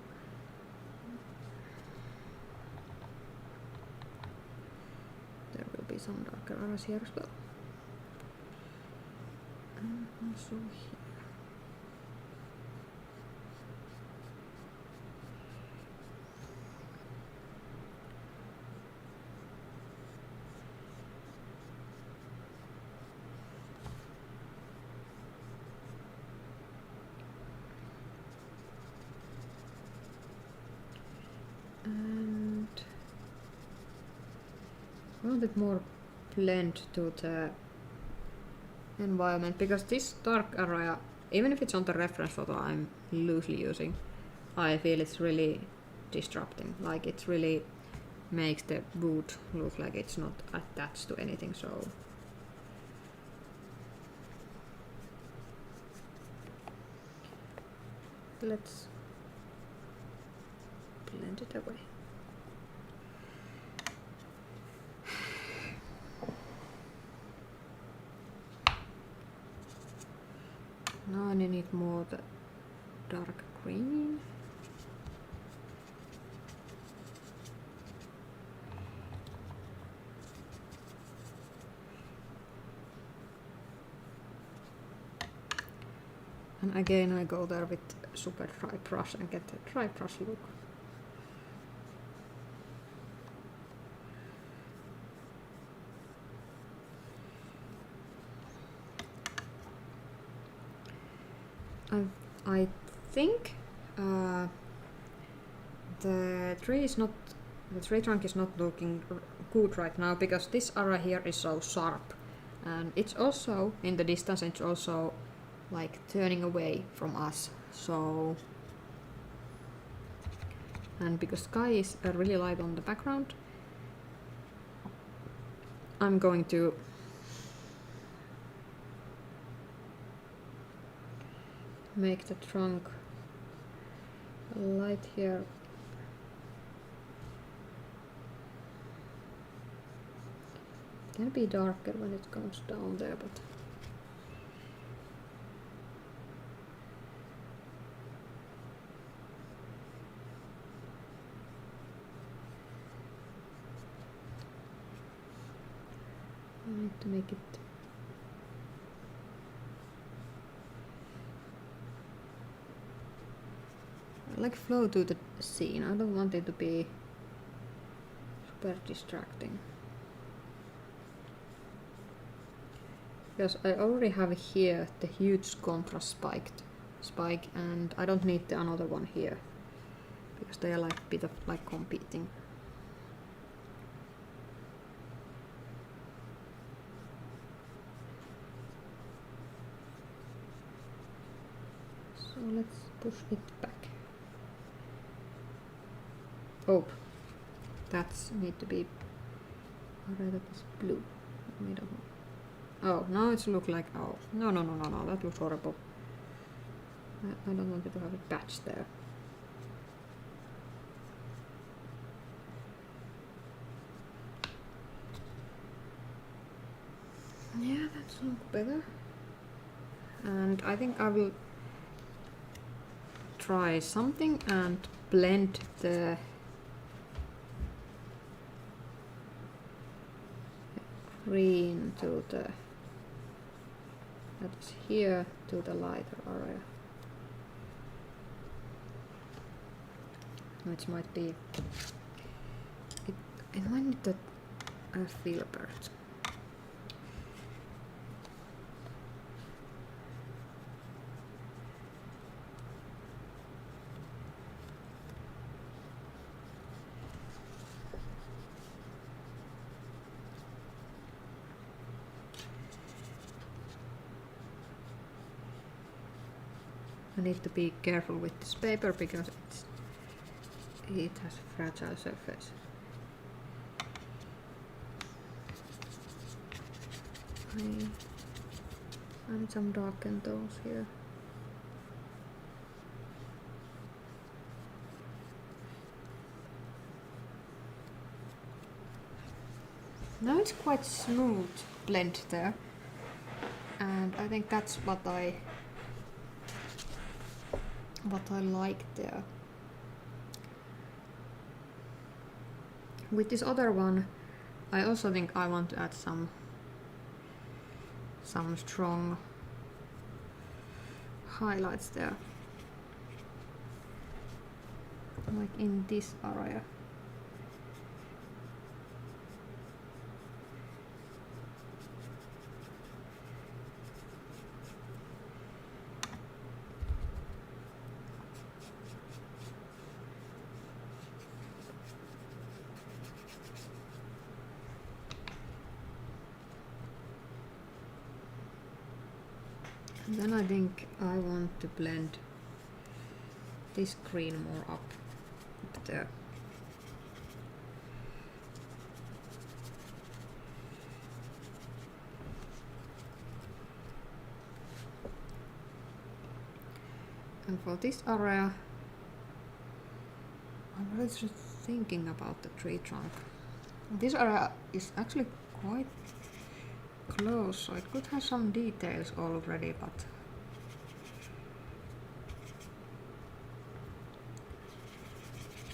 S1: there will be some darker areas here as well. And also here. And I want it more blend to the environment, because this dark area, even if it's on the reference photo I'm loosely using, I feel it's really disrupting. Like it really makes the wood look like it's not attached to anything, so let's blend it away. Now I need more the dark green. And again I go there with super dry brush and get a dry brush look. I think the tree trunk is not looking good right now, because this area here is so sharp, and it's also in the distance, it's also like turning away from us. So, and because sky is really light on the background, I'm going to make the trunk light here. It can be darker when it comes down there, but I need to make it like flow to the scene. I don't want it to be super distracting, because I already have here the huge contrast spike, and I don't need the another one here, because they are like a bit of like competing. So let's push it back. Oh, that's need to be that is blue. We don't know. Oh, now it's look like no, that looks horrible. I don't want it to have a patch there. Yeah, that's look better. And I think I will try something and blend the green to the that's here to the lighter area, which might be it might need a filbert. I need to be careful with this paper because it has fragile surface. I need some darken tones here. Now it's quite smooth blend there, and I think that's what I like there. With this other one, I also think I want to add some strong highlights there, like in this area. And then I think I want to blend this green more up there. And for this area, I'm really just thinking about the tree trunk. This area is actually quite close, so it could have some details already, but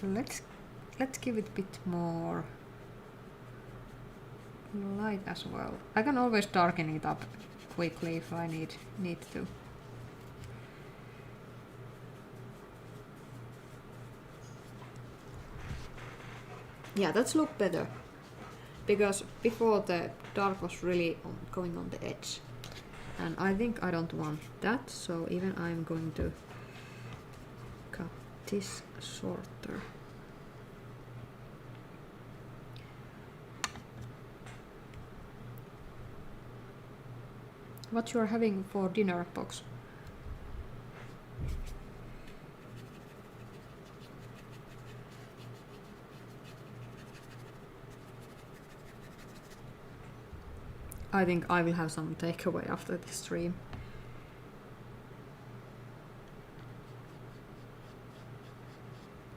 S1: let's give it a bit more light as well. I can always darken it up quickly if I need to. Yeah, that's look better, because before the dark was really going on the edge, and I think I don't want that, so even I'm going to cut this shorter. What you are having for dinner, Box? I think I will have some takeaway after this stream.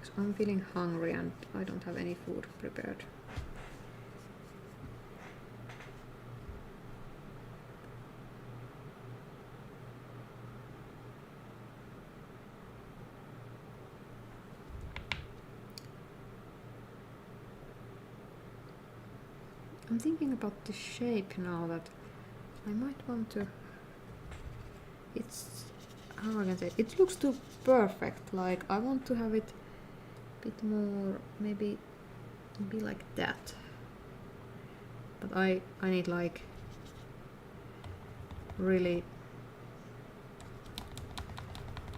S1: So I'm feeling hungry and I don't have any food prepared. I'm thinking about the shape now, that I might want to, it's, how I can say, it looks too perfect, like I want to have it a bit more, maybe be like that, but I need like really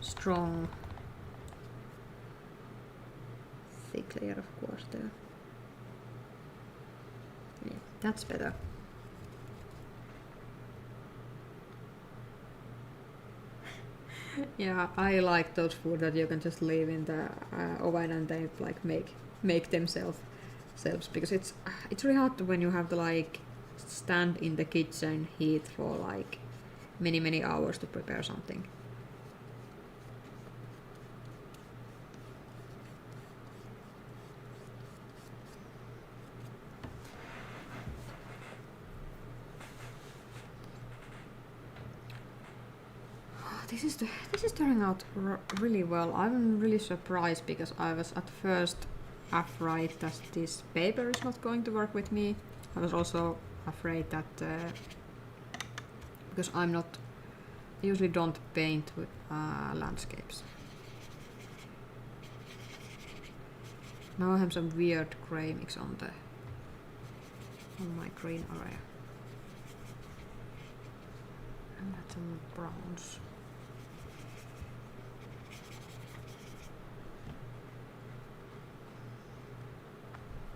S1: strong thick layer of course there. Yeah, that's better. Yeah, I like those food that you can just leave in the oven and they like make themselves because it's really hard when you have to like stand in the kitchen heat for like many hours to prepare something. This is turning out really well. I'm really surprised because I was at first afraid that this paper is not going to work with me. I was also afraid that because I usually don't paint with landscapes. Now I have some weird grey mix on my green area. And that's some browns.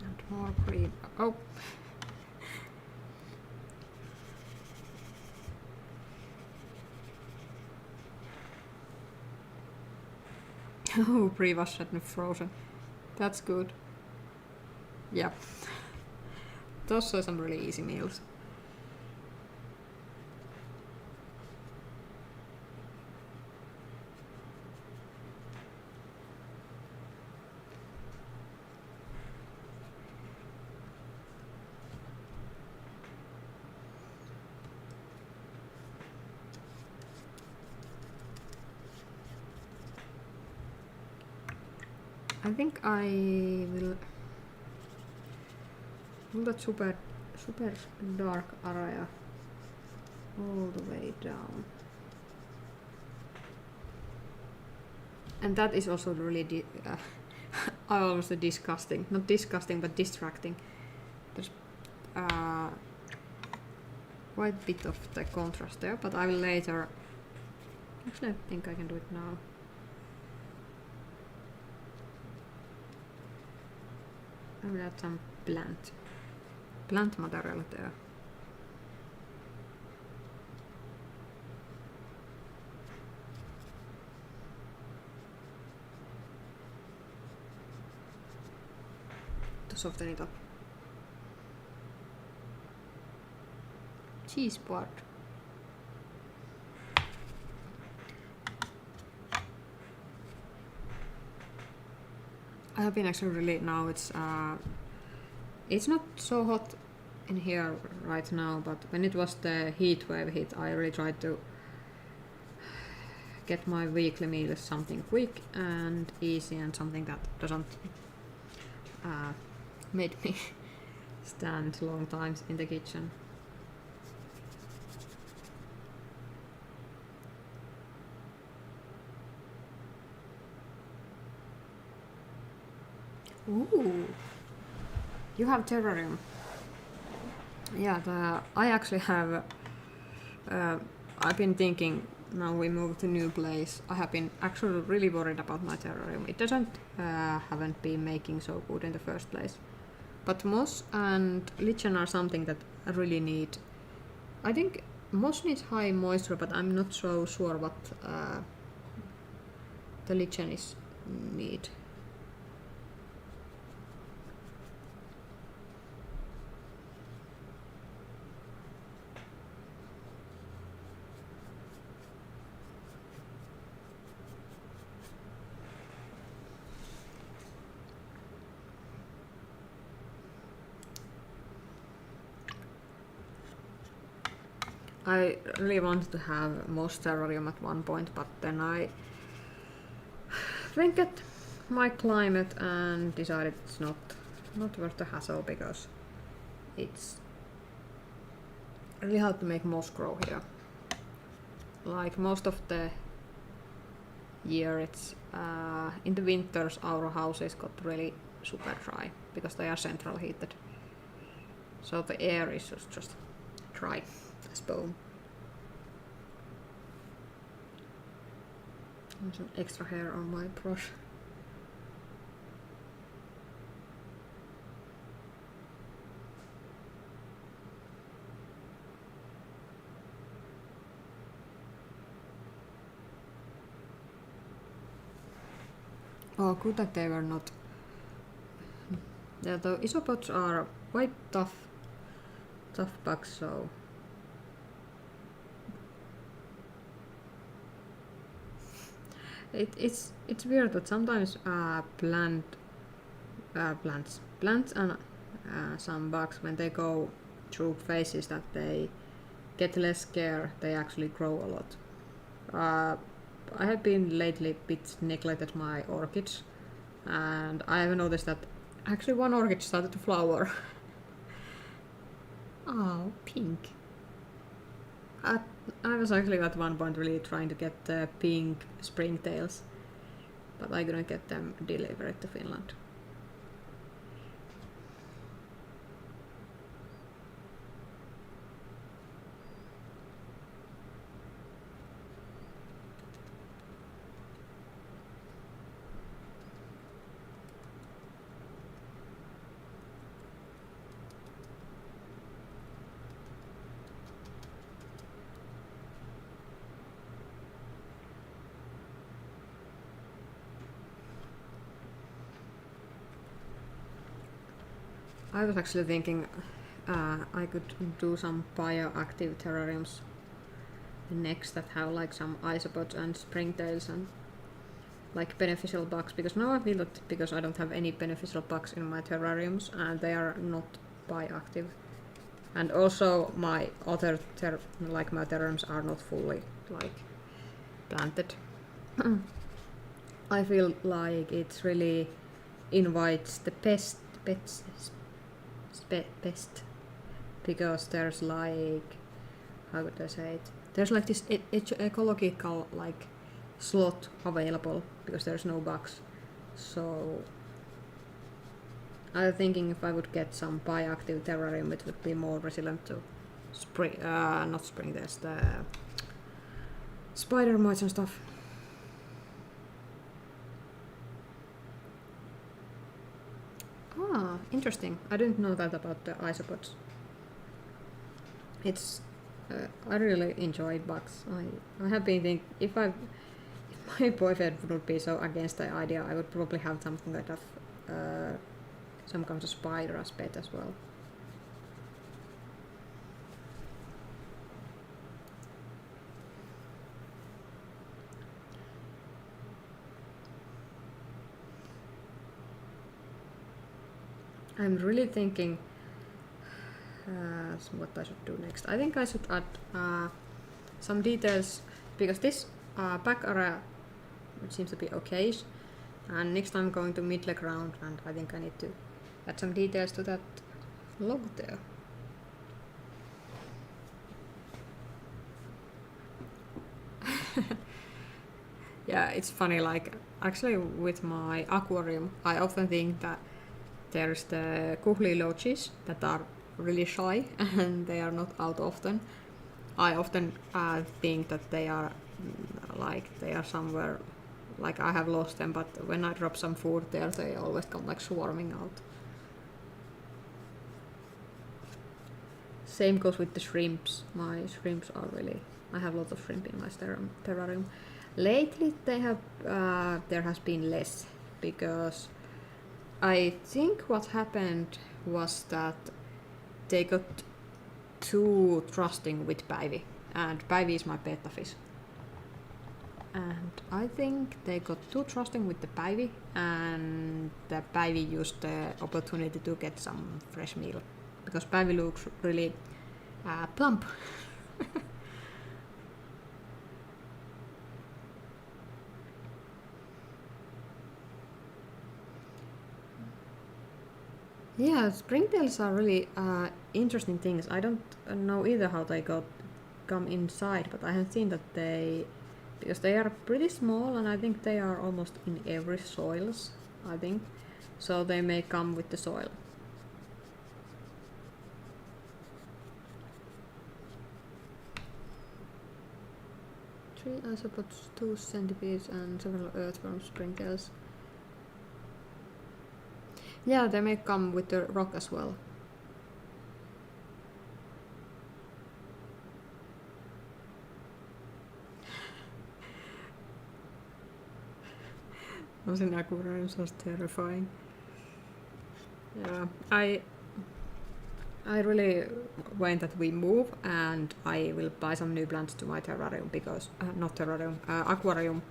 S1: And more green. Oh! Oh, pre-washed and frozen. That's good. Yep. Those are some really easy meals. I think I will pull that super dark area all the way down. And that is also really I always say disgusting. Not disgusting, but distracting. There's quite a bit of the contrast there, but I will later... Actually, I think I can do it now. I will add some plant material there. To soften it up. Cheese board. I have been actually really now it's not so hot in here right now, but when it was the heat wave hit, I really tried to get my weekly meals something quick and easy and something that doesn't make me stand long times in the kitchen. Ooh, you have terrarium. Yeah, I actually have. I've been thinking. Now we moved to new place. I have been actually really worried about my terrarium. It haven't been making so good in the first place. But moss and lichen are something that I really need. I think moss needs high moisture, but I'm not so sure what the lichen is need. I really wanted to have moss terrarium at one point, but then I think at my climate and decided it's not worth the hassle because it's really hard to make moss grow here. Like most of the year, it's in the winters our houses got really super dry because they are central heated, so the air is just dry as bone. And some extra hair on my brush. Oh, good that they were not. Yeah, the isopods are quite tough bugs, so. It's weird that sometimes plants and some bugs, when they go through phases that they get less care, they actually grow a lot. I have been lately a bit neglected my orchids, and I have noticed that actually one orchid started to flower. Oh, pink. I was actually at one point really trying to get the pink springtails, but I couldn't get them delivered to Finland. I was actually thinking I could do some bioactive terrariums next that have like some isopods and springtails and like beneficial bugs, because now I feel that because I don't have any beneficial bugs in my terrariums and they are not bioactive, and also my other my terrariums are not fully like planted. I feel like it really invites the pest because there's like, how would I say it, there's like this ecological like slot available because there's no bugs. So I'm thinking if I would get some bioactive terrarium, it would be more resilient to not spring, there's the spider mites and stuff. Ah, interesting. I didn't know that about the isopods. It's I really enjoy bugs. I have been thinking if my boyfriend wouldn't be so against the idea, I would probably have something kind of some kind of spider as pet as well. I'm really thinking what I should do next. I think I should add some details, because this back area seems to be okay, and next I'm going to middle ground, and I think I need to add some details to that log there. Yeah, it's funny, like actually with my aquarium I often think that there's the goauches that are really shy and they are not out often. I often think that they are they are somewhere, like I have lost them, but when I drop some food there they always come like swarming out. Same goes with the shrimps. My shrimps are really, I have lots of shrimp in my terrarium. Lately they have there has been less, because I think what happened was that they got too trusting with Päivi, and Päivi is my betta fish. And I think they got too trusting with the Päivi, and the Päivi used the opportunity to get some fresh meal, because Päivi looks really plump. Yeah, springtails are really interesting things. I don't know either how they come inside, but I have seen that because they are pretty small, and I think they are almost in every soils, I think. So they may come with the soil. Three isopods, 2 centipedes, and several earthworm springtails. Yeah, they may come with the rock as well. Was in aquarium so terrifying. Yeah, I really want that we move, and I will buy some new plants to my terrarium because not terrarium, aquarium,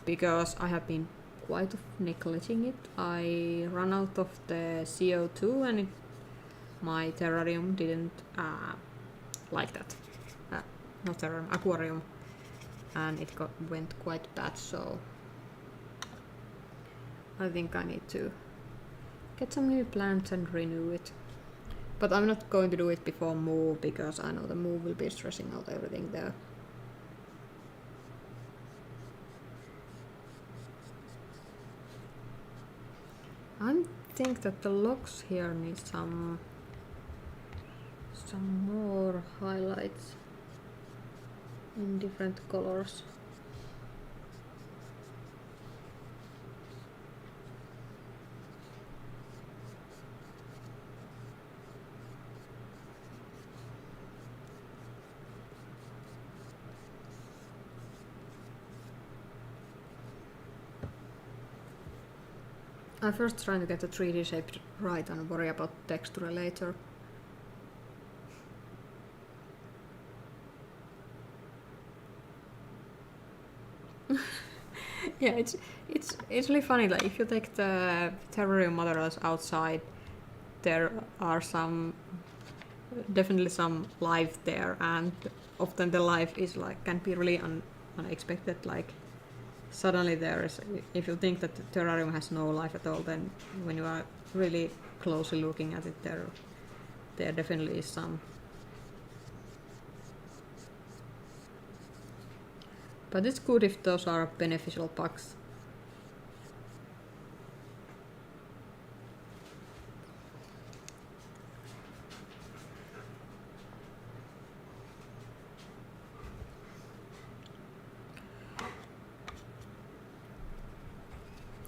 S1: because I have been quite neglecting it. I ran out of the CO2 and my terrarium didn't like that. Not terrarium, aquarium, and it went quite bad. So I think I need to get some new plants and renew it. But I'm not going to do it before move because I know the move will be stressing out everything there. I think that the logs here need some more highlights in different colors. I'm first trying to get the 3D shape right and worry about texture later. Yeah, it's really funny. Like if you take the terrarium materials outside, there are definitely some life there, and often the life is like can be really unexpected. Like suddenly there is, if you think that the terrarium has no life at all, then when you are really closely looking at it, there definitely is some. But it's good if those are beneficial bugs.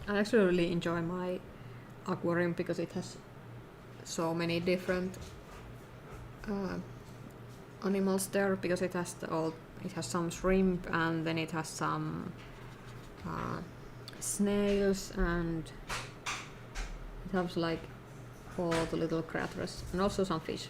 S1: I actually really enjoy my aquarium because it has so many different animals there, because it has it has some shrimp, and then it has some snails, and it has like all the little creatures, and also some fish.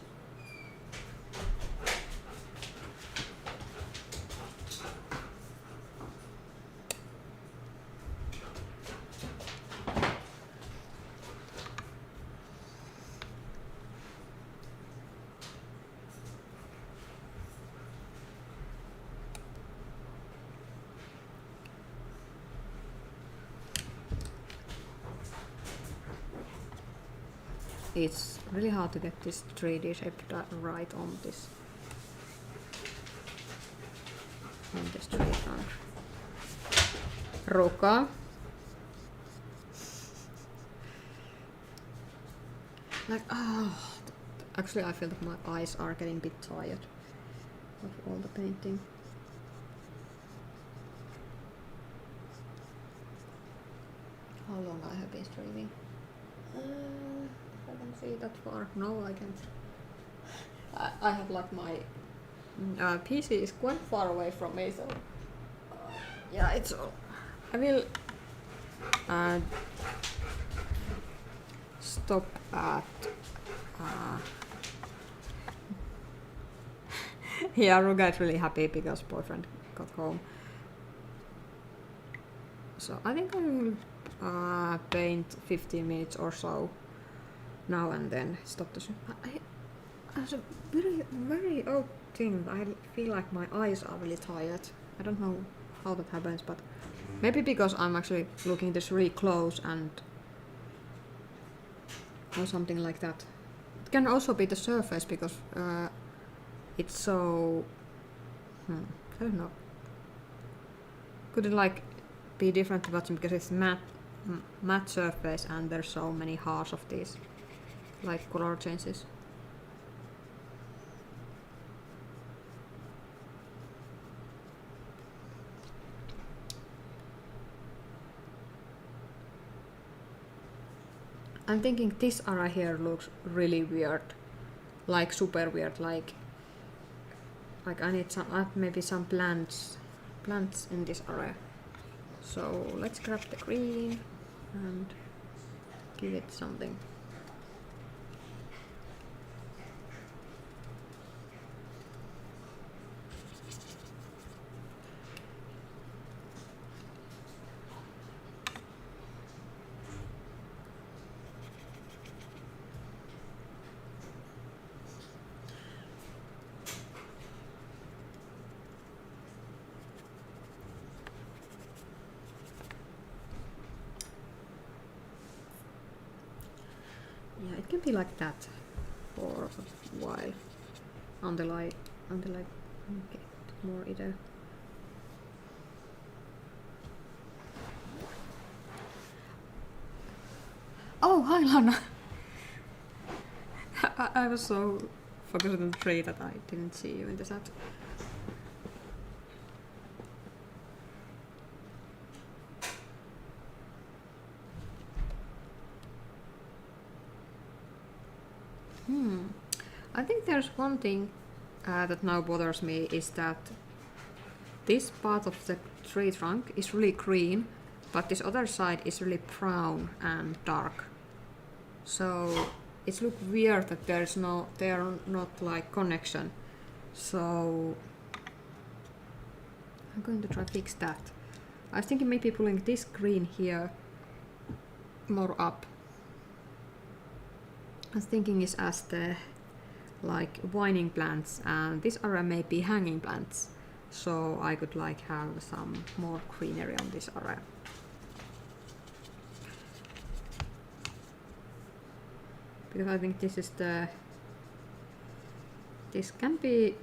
S1: It's really hard to get this 3D shape right on this tree trunk. Ruka. Like, actually I feel that my eyes are getting a bit tired of all the painting. How long I have been streaming? I can see that far. No, I can't. I have like my PC is quite far away from me, so yeah, it's all. I will stop at. Yeah, Ruga is really happy because boyfriend got home. So I think I will paint 15 minutes or so now and then stop the stream. As a very odd thing, I feel like my eyes are really tired. I don't know how that happens, but maybe because I'm actually looking this really close and or something like that. It can also be the surface because it's so I don't know. Could it like be different to watching because it's matte surface and there's so many harsh of these like color changes. I'm thinking this area here looks really weird, like super weird, like I need some maybe some plants in this area. So let's grab the green and give it something. Yeah, it can be like that for a while until I get more either. Oh, hi Lana! I was so focused on the tree that I didn't see you in the chat. I think there's one thing that now bothers me is that this part of the tree trunk is really green, but this other side is really brown and dark. So it looks weird that there are not like connection. So I'm going to try to fix that. I was thinking maybe pulling this green here more up. I was thinking is as the like vining plants, and this area may be hanging plants, so I could like have some more greenery on this area. Because I think this is the can be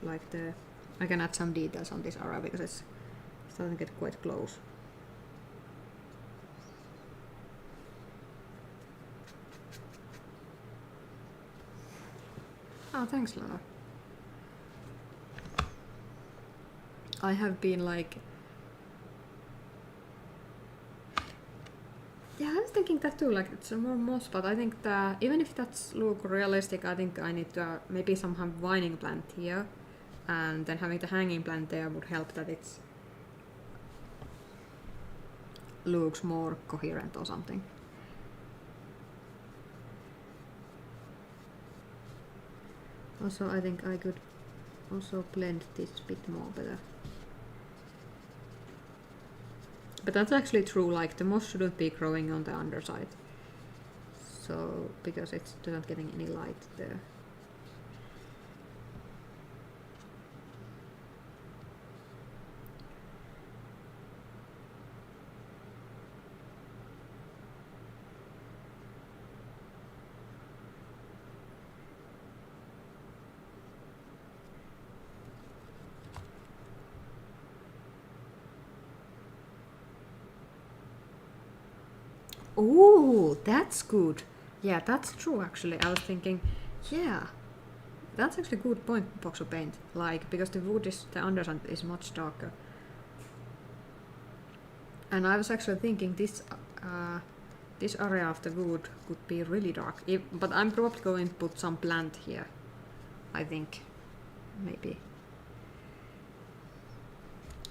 S1: like the I can add some details on this area because it's starting to get quite close. Oh, thanks, Lana. I have been like... Yeah, I was thinking that too, like it's a more moss, but I think that even if that's look realistic, I think I need to maybe some vining plant here, and then having the hanging plant there would help that it's looks more coherent or something. Also, I think I could also blend this a bit more better. But that's actually true, like the moss shouldn't be growing on the underside. So, because it's not getting any light there. Oh, that's good. Yeah, that's true actually. I was thinking, yeah, that's actually a good point, Boxo Paint. Like, because the wood is, the underside is much darker. And I was actually thinking this this area of the wood could be really dark. But I'm probably going to put some plant here. I think, maybe.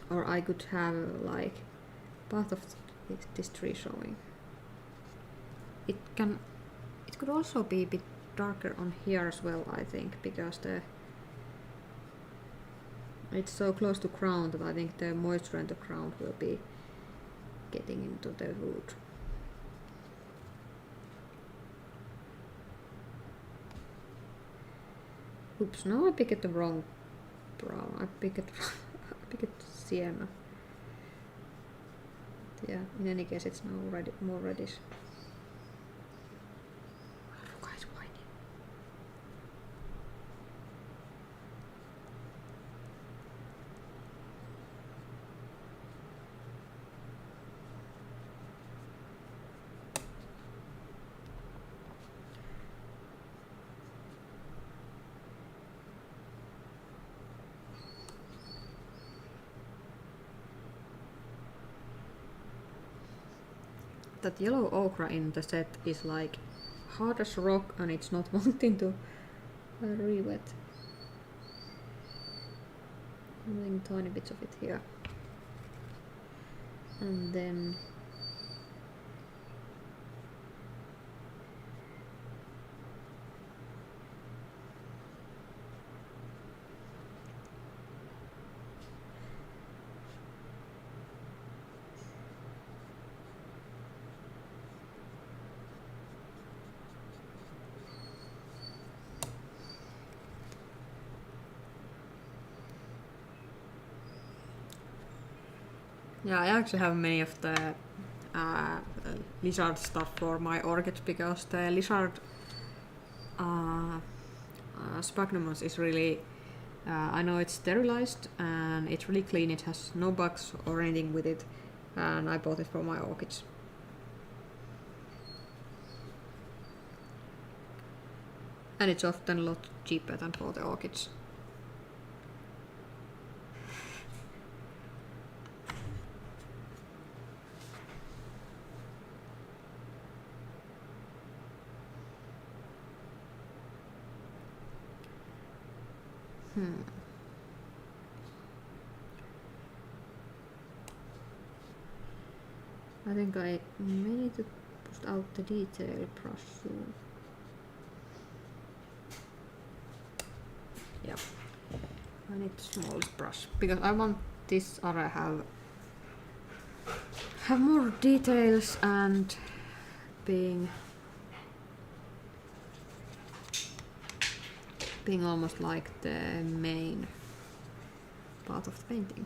S1: Or I could have like part of this tree showing. It could also be a bit darker on here as well, I think, because it's so close to ground that I think the moisture in the ground will be getting into the wood. Oops, now I picked the wrong brown. I picked sienna. Yeah, in any case it's now more reddish. That yellow ochre in the set is like hard as rock and it's not wanting to re-wet. I'm doing tiny bits of it here. And then yeah, I actually have many of the lizard stuff for my orchids because the lizard sphagnum is really, I know it's sterilized and it's really clean, it has no bugs or anything with it, and I bought it for my orchids. And it's often a lot cheaper than for the orchids. I think I may need to put out the detail brush soon. Yeah, I need the smallest brush because I want this area have more details and being almost like the main part of the painting.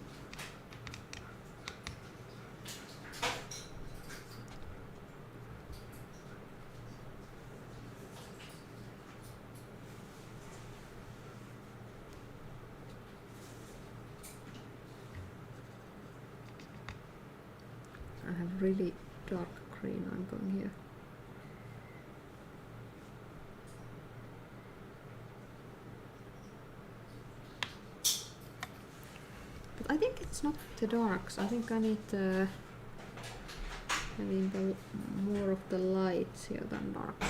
S1: I have really dark green I'm going here. But I think it's not the darks. I think I need having more of the lights here than darks.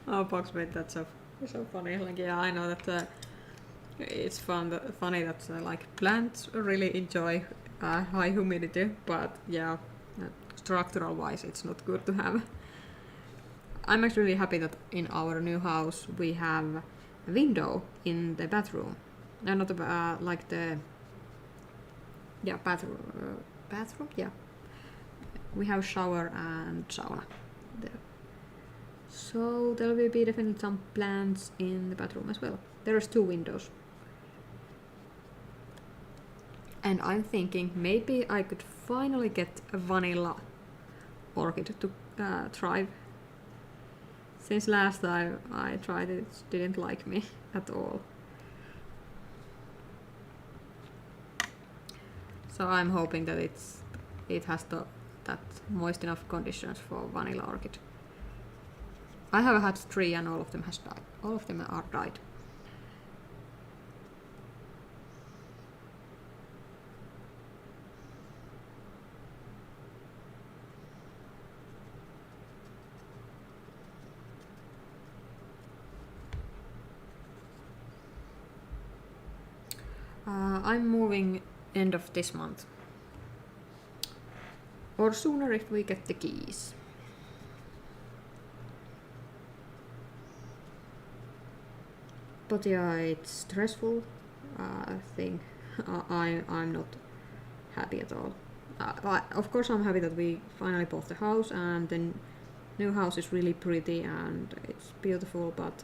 S1: Oh, Boxmate, that's so funny. Like, yeah, I know that it's funny that like plants really enjoy high humidity, but yeah, structural wise, it's not good to have. I'm actually really happy that in our new house we have a window in the bathroom. No, not like the bathroom. Bathroom, yeah. We have shower and sauna there. So there will be definitely some plants in the bathroom as well. There's 2 windows. And I'm thinking maybe I could finally get a vanilla orchid to thrive. Since last time I tried it, it didn't like me at all. So I'm hoping that it has that moist enough conditions for vanilla orchid. I have had 3 and all of them has died. All of them are died. I'm moving end of this month. Or sooner if we get the keys. But yeah, it's stressful thing. I'm not happy at all. Of course I'm happy that we finally bought the house and the new house is really pretty and it's beautiful, but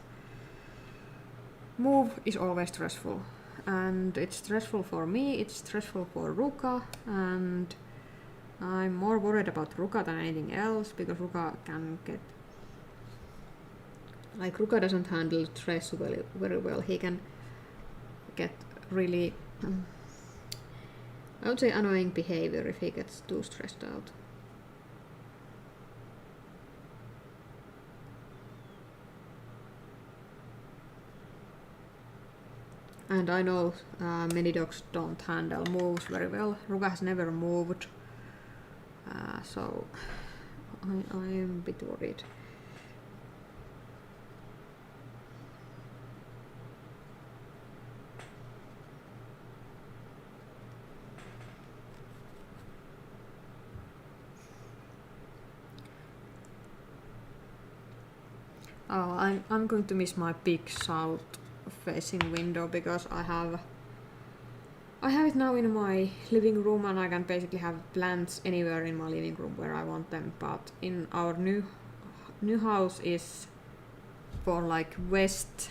S1: move is always stressful. And it's stressful for me, it's stressful for Ruka, and I'm more worried about Ruka than anything else because Ruka can get... Like, Ruka doesn't handle stress very well. He can get really, I would say, annoying behavior if he gets too stressed out. And I know many dogs don't handle moves very well. Ruka has never moved, so I'm a bit worried. Oh, I'm going to miss my big south-facing window because I have it now in my living room, and I can basically have plants anywhere in my living room where I want them. But in our new house is for like west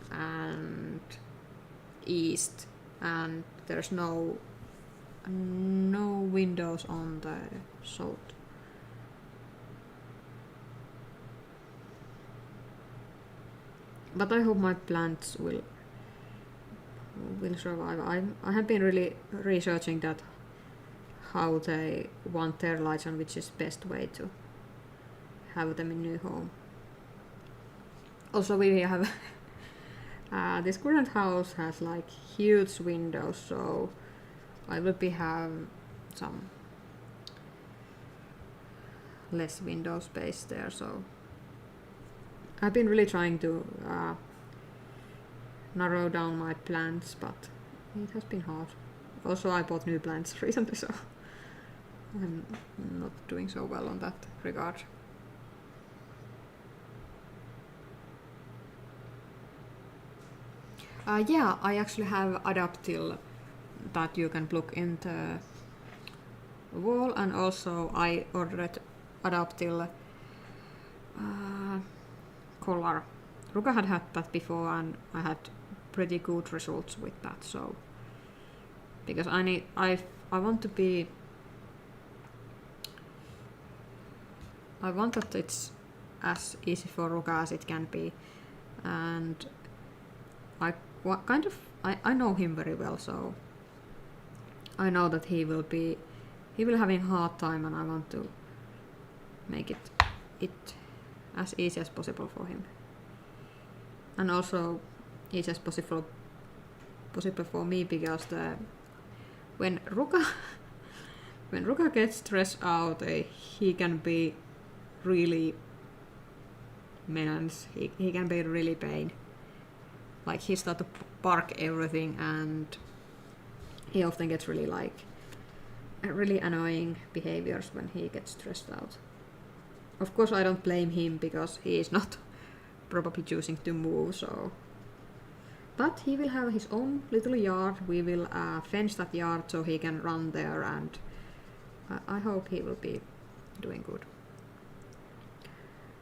S1: and east, and there's no windows on the south. But I hope my plants will survive. I have been really researching that, how they want their lights and which is best way to have them in new home. Also, we have this current house has like huge windows, so I will have some less window space there. So I've been really trying to narrow down my plants, but it has been hard. Also, I bought new plants recently, so I'm not doing so well on that regard. Yeah, I actually have adaptil that you can plug into the wall, and also I ordered adaptil collar. Ruka had that before, and I had pretty good results with that. So because I want that it's as easy for Ruka as it can be, and I know him very well, so I know that he will having a hard time, and I want to make it as easy as possible for him, and also easy as possible for me, because when Ruka gets stressed out, he can be really menace. He can be really pain. Like, he starts to bark everything, and he often gets really annoying behaviors when he gets stressed out. Of course, I don't blame him because he is not probably choosing to move, so. But he will have his own little yard. We will fence that yard so he can run there, and I hope he will be doing good.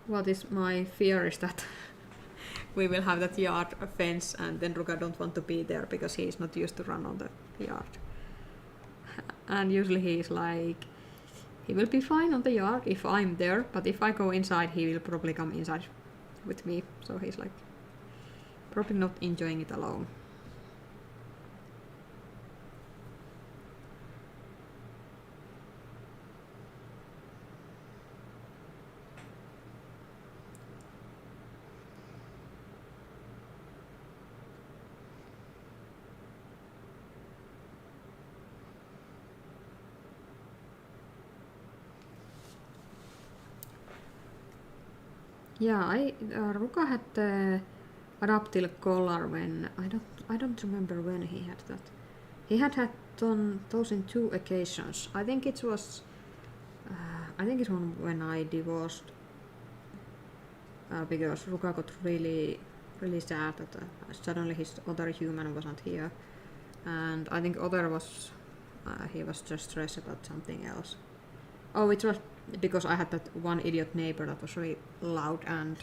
S1: What is my fear is that we will have that yard fence, and then Ruka don't want to be there because he is not used to run on the yard. And usually he is like, he will be fine on the yard if I'm there, but if I go inside, he will probably come inside with me. So he's like probably not enjoying it alone. Yeah, Ruka had the adaptil collar when I don't remember when he had that. He had those in 2 occasions. I think it was when I divorced, because Ruka got really sad that suddenly his other human wasn't here, and I think other was he was just stressed about something else. Oh, it was because I had that one idiot neighbor that was really loud and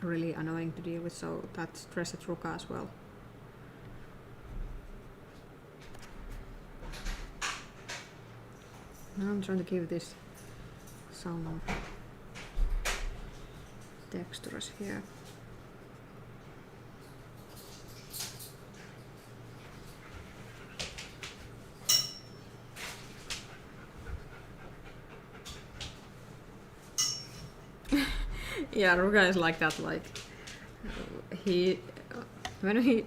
S1: really annoying to deal with, so that stressed Ruka as well. Now I'm trying to give this some textures here. Yeah, Ruka is like that, like he when we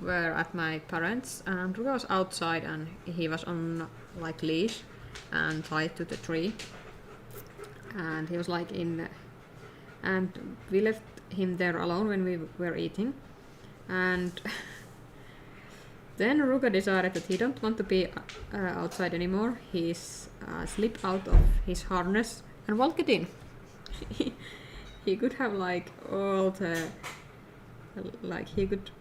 S1: were at my parents and Ruka was outside and he was on like leash and tied to the tree, and he was like in, and we left him there alone when we were eating, and then Ruka decided that he don't want to be outside anymore. He slipped out of his harness and walked in. He could have like all the, like he could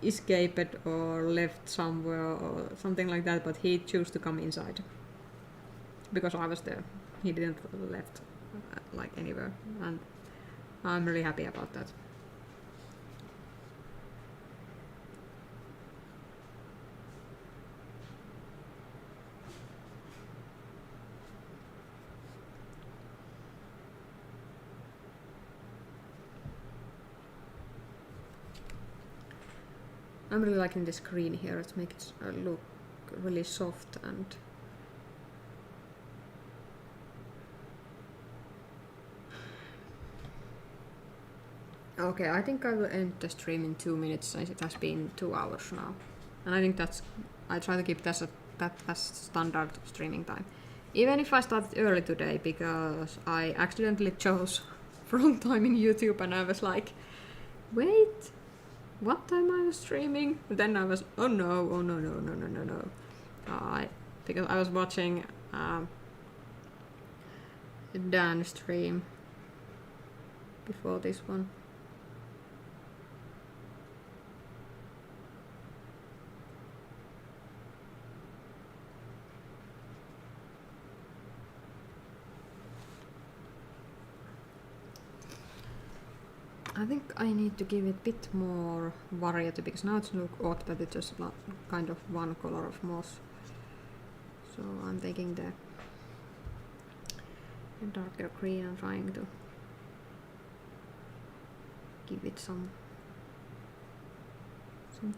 S1: escape it or left somewhere or something like that, but he chose to come inside because I was there. He didn't left like anywhere, and I'm really happy about that. I'm really liking this green here. It makes it look really soft and okay, I think I will end the stream in 2 minutes since it has been 2 hours now. And I think that's, I try to keep that as standard streaming time. Even if I started early today because I accidentally chose wrong time in YouTube and I was like, wait, what time I was streaming? Then I was, oh no. Because I was watching Dan stream before this one. I think I need to give it a bit more variety because now it looks odd that it's just kind of one color of moss. So I'm taking the darker green and trying to give it some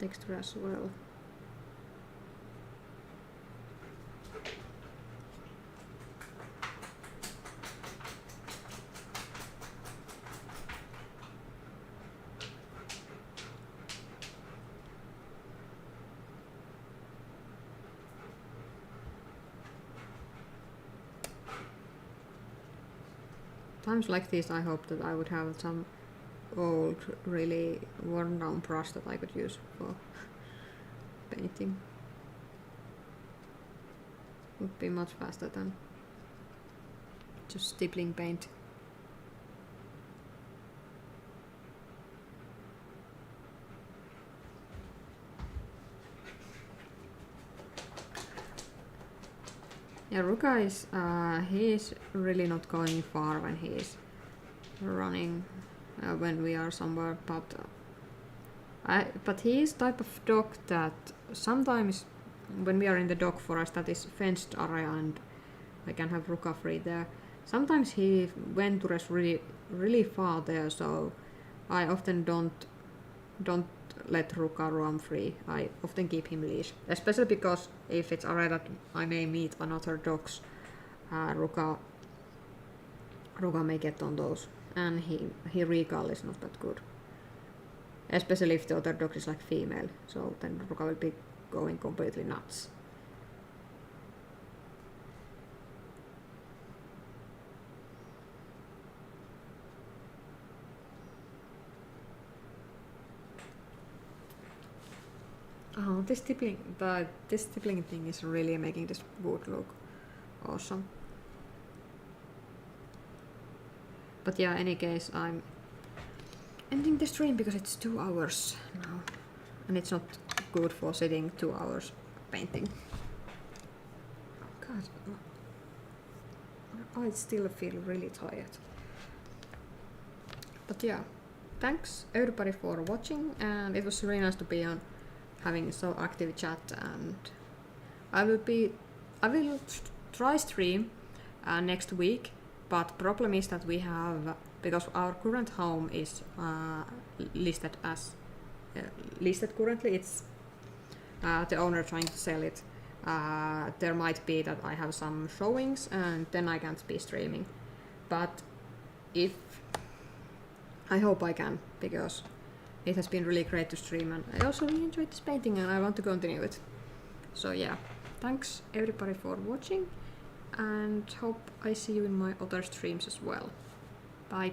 S1: texture as well. Times like this I hope that I would have some old, really worn down brush that I could use for painting. Would be much faster than just stippling paint. Yeah, Ruka is, he is really not going far when he is running, when we are somewhere, but he is type of dog that sometimes when we are in the dog forest that is fenced area and I can have Ruka free there, sometimes he ventures really far there, so I often don't let Ruka roam free. I often keep him leash, especially because if it's area that I may meet another dogs, Ruka may get on those, and he recall is not that good, especially if the other dog is like female, so then Ruka will be going completely nuts. Oh, this stippling thing is really making this wood look awesome. But yeah, any case, I'm ending the stream because it's 2 hours now, and it's not good for sitting 2 hours painting. God, I still feel really tired. But yeah, thanks everybody for watching, and it was really nice to be on having so active chat, and I will try stream next week, but problem is that we have, because our current home is listed currently, it's the owner trying to sell it. There might be that I have some showings and then I can't be streaming, but if I hope I can, because it has been really great to stream, and I also really enjoyed this painting and I want to continue it. So yeah, thanks everybody for watching, and hope I see you in my other streams as well. Bye!